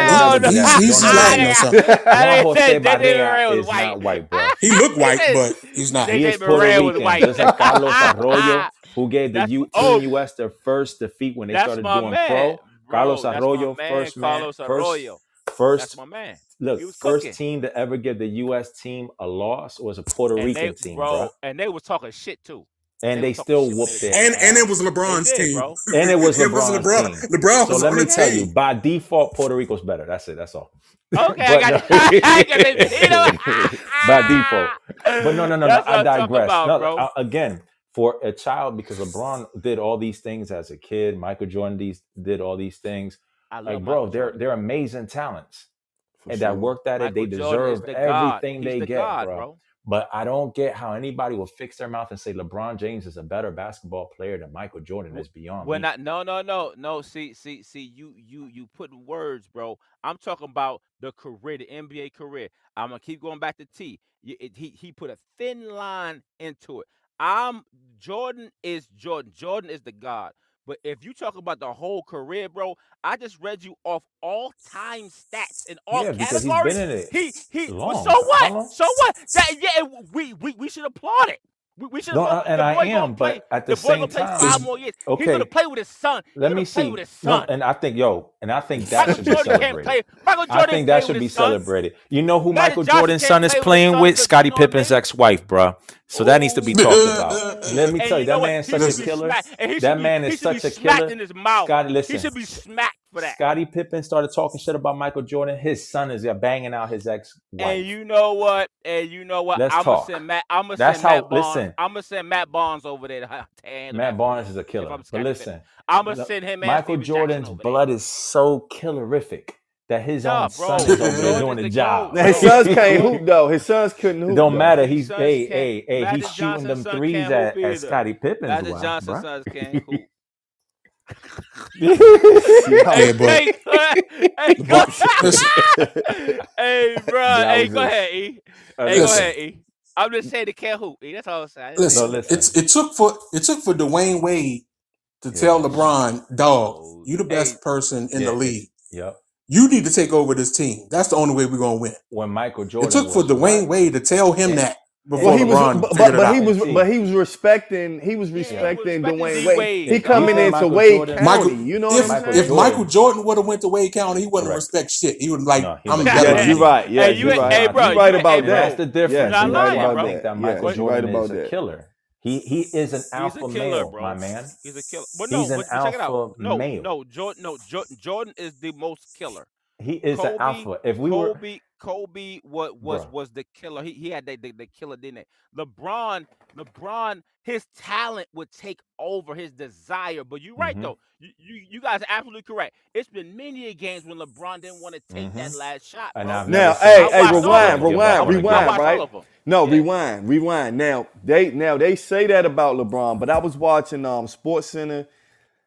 Hell don't never do no. that. He's Don't Latin never or do something. that. I No, didn't Jose say JJ Barea Barea was is not white, bro. He looked white, said but he's not. He JJ is Puerto Barea was Rican, white. just like Carlos Arroyo, who gave the That's- Team oh. US their first defeat when they That's started my doing man, pro. bro. Carlos That's Arroyo, my man, first man, Carlos Arroyo. That's first. my man. Look, He was first cooking. team to ever give the U.S. team a loss was a Puerto And Rican they, team, bro, bro. and they was talking shit too. And they was talking still shit whooped when they it. did. And it was LeBron's They did, team. bro. And it was It was LeBron's LeBron. team. LeBron So was let on me the tell team. you, by default, Puerto Rico's better. That's it. That's all. Okay, But I got no. it. I got it. You know? By default. But no. That's what I I'm talking digress. about, No, bro. again, for a child, because LeBron did all these things as a kid, Michael Jordan did all these things. I love Like, bro, Michael Jordan. they're amazing talents. For And sure. that worked at it. They Michael Jordan is deserve the god. everything He's they the get, god, bro. But I don't get how anybody will fix their mouth and say LeBron James is a better basketball player than Michael Jordan is beyond When me. no. See, you putting words, bro. I'm talking about the career, the NBA career. I'm gonna keep going back to T. He put a thin line into it. Jordan is Jordan. Jordan is the god. But if you talk about the whole career, bro, I just read you off all-time stats in all Yeah, because he's categories. been in it He. long. So what? How long? So what? We should applaud it. We should. No, applaud. and The I boy am, gonna play- but at the boy same gonna play time, 5 more years. okay. He's gonna play with his son. He's Let gonna me play see. with his No, son. and I think that Michael should be Jordan can't celebrated. play. Michael Jordan I think that play should with be his son. celebrated. You know who Magic Michael Johnson Jordan's can't son is play with his playing son with? because Scottie you know what I Pippen's mean? ex-wife, bro. So that needs to be talked about. Let me And tell you, know that what? man's He such a should be killer. smacked. And he should That be- man he is should be such a smacked killer. in his mouth. Scotty, He listen. should be smacked for that. Scottie Pippen started talking shit about Michael Jordan. His son is banging out his ex-wife. And you know what? Let's I'm talk. gonna send Matt. I'm gonna That's send Matt how- Barnes. listen. I'm gonna send Matt Barnes over there to handle Matt that. Barnes is a If killer. I'm But Scottie listen, Pippen. I'm gonna send him. and Michael Steve Jordan's Jackson over there. blood is so killerific that his Nah, own bro. son is over there Jordan doing is the the job. GOAT. His sons can't hoop though. His sons couldn't hoop. It don't though. matter. His He's sons hey, can't- he's Magic shooting Johnson's them son threes can't at hoop either. Scottie Pippen's Magic wife, Johnson's bruh. sons can't hoop. Yeah, but Hey, go listen, Hey, bro. Hey, go Blouses. ahead, E. Hey, go Listen. ahead, E. I'm just saying they can't hoop. E. That's all I'm saying. listen, listen. it took for Dwayne Wade to tell LeBron, dog, you the best person in the league. Yep. You need to take over this team. That's the only way we're gonna win. When Michael Jordan It took for was Dwayne what? Wade to tell him Yeah. that before Well, he LeBron was, figured it but out. he was, See. but he was respecting respecting Dwayne D. Wade. Wade. He coming Yeah. into Michael Wade Jordan- County. Michael, You know if, what I'm Michael saying? if Jordan- Michael Jordan would have went to Wade County, he wouldn't Correct. respect shit. He would like, No, he I'm wouldn't. better Yes, than you're you. right. Yes, Hey, you you're ain't- right. hey, bro, You're right you- about hey, that. bro. That's the difference. Yes, Not you're lying, right about bro. I think that that. Michael Yes, you're right Jordan about is a that. killer. He is an He's alpha a killer, male, bro. my man. He's a killer. But He's no, an but check it out. alpha male. Jordan is the most killer. He is an alpha. If we were Kobe was the killer. He had the killer, didn't it? LeBron, his talent would take over his desire. But you're right though. You guys are absolutely correct. It's been many games when LeBron didn't want to take that last shot. Bro. Now, rewind, right? No, rewind. Now they say that about LeBron, but I was watching Sports Center.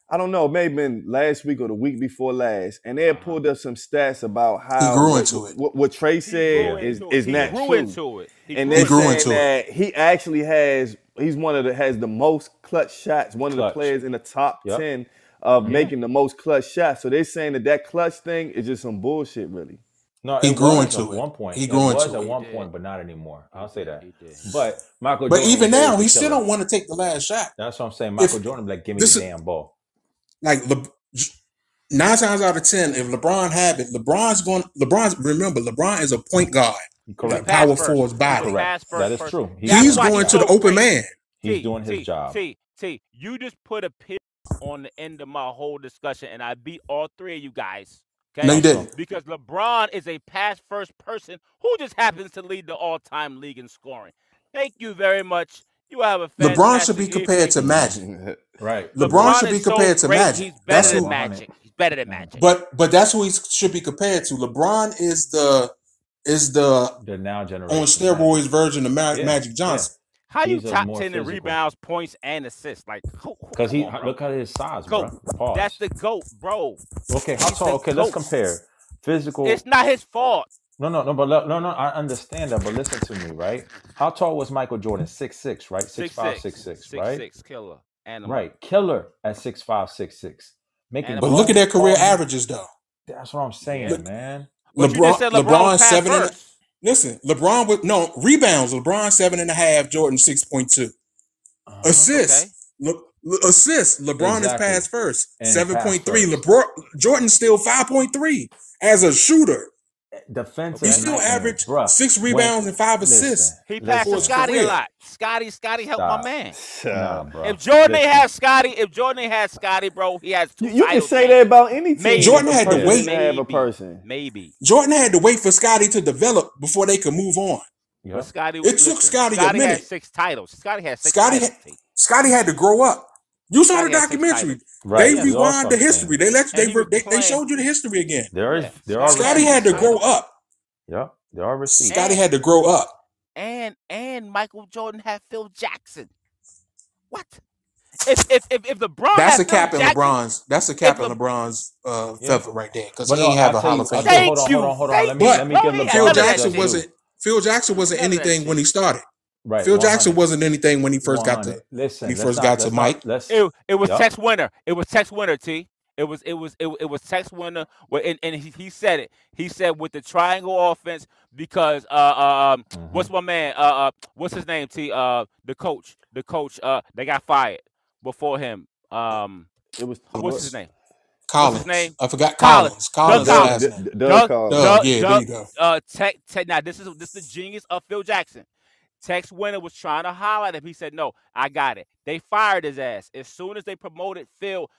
I don't know, maybe been last week or the week before last, and they had pulled up some stats about how he grew into it. What Trey said is not true. Into it. And they're saying that he actually has the most clutch shots, one of the players in the top 10 of making the most clutch shots. So they're saying that clutch thing is just some bullshit, really. No, he grew into it. At one point. He grew into it at one point, but not anymore. I'll say that. But Michael But Jordan even now, he still don't want to take the last shot. That's what I'm saying. Michael Jordan, like, give me the damn ball. Like 9 times out of 10, if LeBron have it, remember, LeBron is a point guard. Correct. Power forward's body. Correct. That is true. He's going to the open man. He's doing his job. You just put a pin on the end of my whole discussion, and I beat all three of you guys. Okay? No, you didn't. Because LeBron is a pass-first person who just happens to lead the all-time league in scoring. Thank you very much. You have a LeBron should be compared to Magic. Right. LeBron should be compared to Magic. He's better than Magic. He's better than Magic. But that's who he should be compared to. LeBron is the now generation on steroids version of Magic Johnson. How you top 10 in rebounds, points, and assists? Like, because look at his size, bro. That's the GOAT, bro. Okay, how tall? Okay, let's compare. Physical. It's not his fault. No. I understand that, but listen to me, right? How tall was Michael Jordan? 6'6", right? 6'5", 6'6", right? 6'6", killer. Animal. Right, killer at 6'5", 6'6". But look at their career averages, though. That's what I'm saying, man. LeBron 7. Listen, LeBron with rebounds. LeBron 7.5. Jordan 6.2. Assists. Assists. LeBron is pass first. 7.3. LeBron Jordan still 5.3 as a shooter. Defensive. He still averaged 6 rebounds and 5 assists. He passed to Scotty a lot. Scotty helped my man. Nah, bro. If Jordan ain't had Scotty, bro, he has 2 You can say that about any team. Jordan had to wait. Maybe. Jordan had to wait for Scotty to develop before they could move on. Yep. Scotty took Scotty a minute. Had 6 titles. Scotty had 6 titles. Scotty had to grow up. You saw the documentary. They rewind the history. They showed you the history again. Scotty had to grow up. Yeah, there are receipts. Scotty had to grow up. And Michael Jordan had Phil Jackson. What? If LeBron that's had a cap in Jackson, LeBron's feather right there, because he ain't have a Hall of Fame. Hold on. Let me give LeBron. Phil Jackson wasn't anything when he started. Right. Phil Jackson wasn't anything when he first got to. Mike. It was Tex Winter. It was Tex Winter. T. It was Tex Winter. And he said it. He said with the triangle offense because what's my man? What's his name? T. The coach. They got fired before him. It was what's his name? Collins. What's his name? I forgot Collins. Collins. Doug. There you go. Now this is the genius of Phil Jackson. Tex Winter was trying to holler at him. He said, "No, I got it." They fired his ass. As soon as they promoted Phil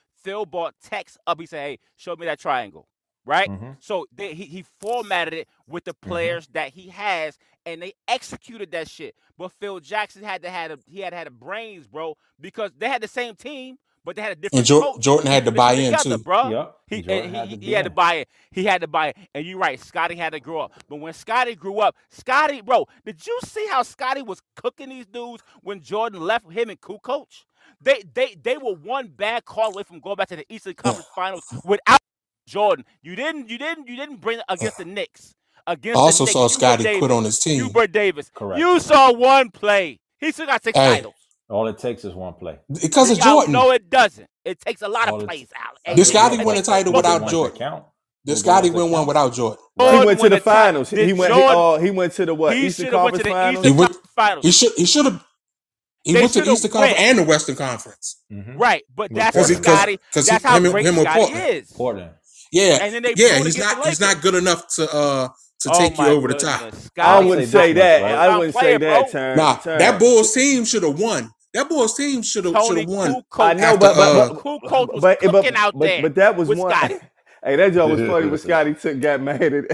brought Tex up. He said, "Hey, show me that triangle." Right? Mm-hmm. So he formatted it with the players that he has, and they executed that shit. But Phil Jackson had to have the brains, bro, because they had the same team, but they had a different coach. Jordan had to buy in too, bro. Yep. He had to buy it. He had to buy it. And you're right, Scotty had to grow up. But when Scotty grew up, bro, did you see how Scotty was cooking these dudes when Jordan left him and Kukoc? They were one bad call away from going back to the Eastern Conference Finals without Jordan. You didn't bring it against the Knicks. Saw Scotty quit on his team. Hubert Davis. Correct. You saw one play. He still got 6 titles. All it takes is one play. Because of Jordan. No, it doesn't. It takes a lot of plays out. Did Scotty win a title without Jordan? Did Scotty win one without Jordan? He went to the finals. He went to the what? Eastern Conference Finals? He should have. He went to the Eastern Conference and the Western Conference. Mm-hmm. Right, but that's what Scotty. That's how great Scotty is. Portland. Yeah, and then he's not good enough to take you over the top. I wouldn't say that. I wouldn't say that. That Bulls team should have won. That Bulls team should have won. I know, but Kukoc was cooking out there. But that was one. Scotty. Hey, that joke was funny when Scotty got mad and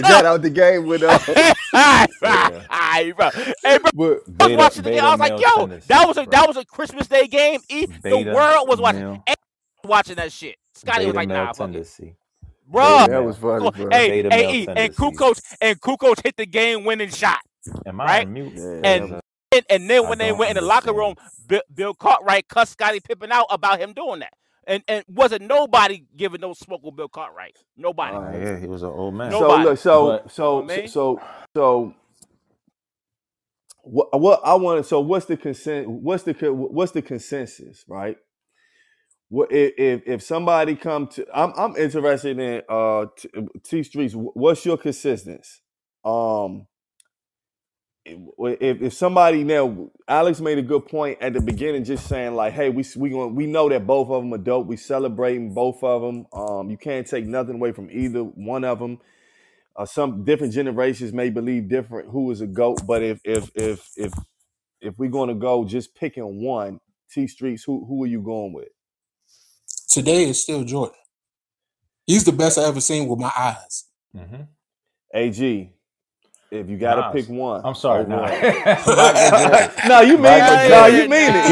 got out the game with Hey, bro. Hey, bro. But I was watching the game. I was like, yo, that was a Christmas Day game. The world was watching. Watching that shit. Scotty was like, nah, fuck it. Bro, that was funny, bro. Hey, and Kukoc hit the game-winning shot. Right? And then when they went in the locker room, Bill Cartwright cussed Scottie Pippen out about him doing that. And wasn't nobody giving no smoke with Bill Cartwright. Nobody. Yeah, he was an old man. Nobody. So what I want. So what's the consensus, right? What if somebody come to? I'm interested in T Streets. What's your consensus? If somebody now, Alex made a good point at the beginning, just saying like, hey, we know that both of them are dope. We celebrating both of them. You can't take nothing away from either one of them. Some different generations may believe different who is a GOAT, but if we're gonna go just picking one, T Streets, who are you going with? Today is still Jordan. He's the best I ever seen with my eyes. Mm-hmm. AG, if you got to pick one. I'm sorry. No, you mean it. No, you mean it.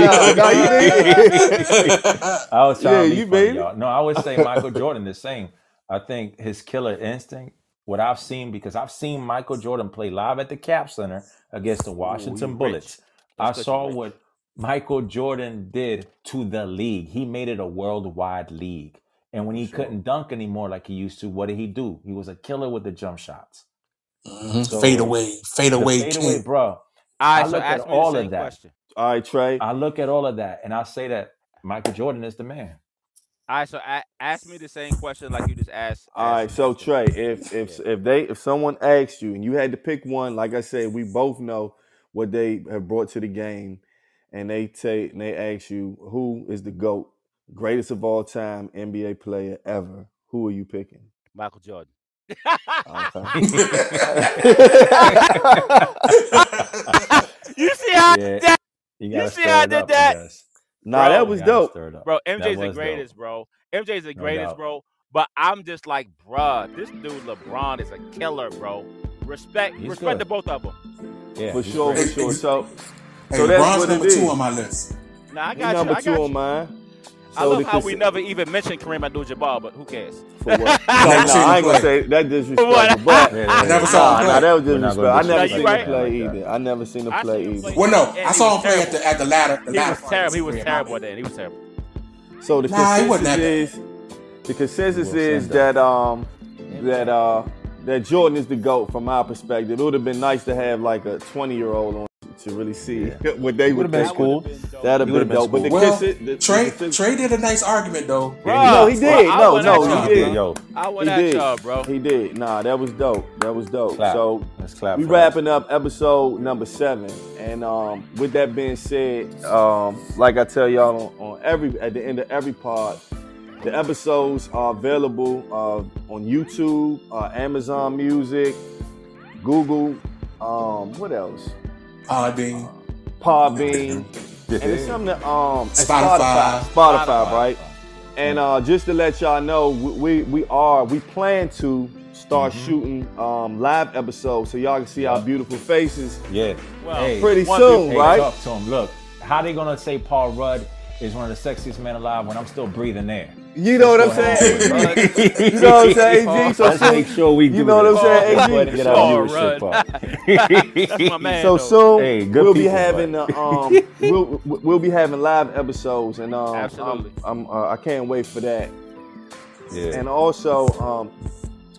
I was trying to be funny, y'all. No, I would say Michael Jordan the same. I think his killer instinct, what I've seen, because I've seen Michael Jordan play live at the Cap Center against the Washington Bullets. I saw what Michael Jordan did to the league. He made it a worldwide league. And when he couldn't dunk anymore like he used to, what did he do? He was a killer with the jump shots. Mm-hmm. So fade away, bro. I look at all of that. Question. All right, Trey. I look at all of that, and I say that Michael Jordan is the man. All right, so ask me the same question like you just asked. All right, so Trey, if someone asked you and you had to pick one, like I said, we both know what they have brought to the game. And they ask you, who is the GOAT, greatest of all time NBA player ever? Who are you picking? Michael Jordan. You see how I did that? Nah, that was dope. Bro, MJ's the greatest, bro. MJ's the greatest, bro. But I'm just like, bruh, this dude LeBron is a killer, bro. Respect to both of them. Yeah, for sure. So that's what number 2 on my list. Nah, I got number 2 on mine. I love how we never even mentioned Kareem Abdul-Jabbar, but who cares? For what? I ain't gonna say that disrespectful, but I never saw him play. That was disrespectful. I never seen him play either. I never seen him play either. Well, no, I saw him play at the ladder. He was terrible. He was terrible then. He was terrible. So the consensus is that Jordan is the GOAT from my perspective. It would have been nice to have like a 20-year-old on to really see what they would have been cool. That'd have been dope. But Trey did a nice argument though. No, he did. No, he did. I went at y'all, bro. He did. Nah, that was dope. So we wrapping up episode number 7, and with that being said, like I tell y'all at the end of every pod, the episodes are available on YouTube, Amazon Music, Google. What else? Podbean, and it's something that Spotify, right? And just to let y'all know, we plan to start shooting live episodes so y'all can see our beautiful faces. Yeah, pretty soon, right? Talk to them. Look, how they gonna say Paul Rudd is one of the sexiest men alive when I'm still breathing air? You know what I'm saying? You know what I'm saying, AG? So let's make sure we do. You know what I'm saying, AG? Get our viewership up. That's my man. So soon we'll be having we'll be having live episodes, and absolutely, I can't wait for that. Yeah. And also,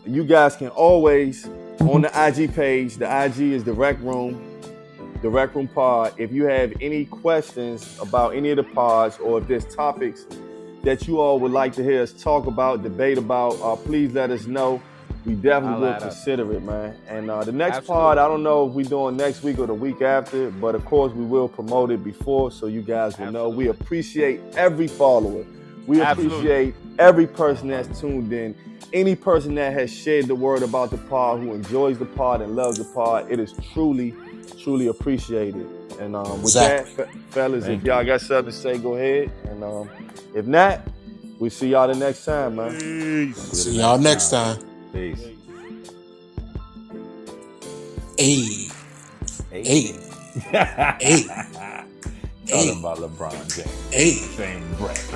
you guys can always on the IG page. The IG is the Rec Room Pod. If you have any questions about any of the pods, or if there's topics that you all would like to hear us talk about, debate about, please let us know. We definitely will consider it, man. And the next pod, I don't know if we're doing next week or the week after, but of course we will promote it before so you guys will know. We appreciate every follower. We appreciate every person that's tuned in. Any person that has shared the word about the pod, who enjoys the pod and loves the pod, it is truly appreciated. And with that, fellas, if y'all got something to say, go ahead. And if not, We see y'all the next time, man. See y'all next time. Peace. Hey. Talking about LeBron James. Hey. Same breath.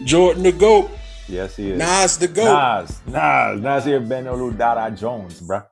Jordan the GOAT. Yes, he is. Nas the GOAT. Nas here, Ben Oludara Jones, bro.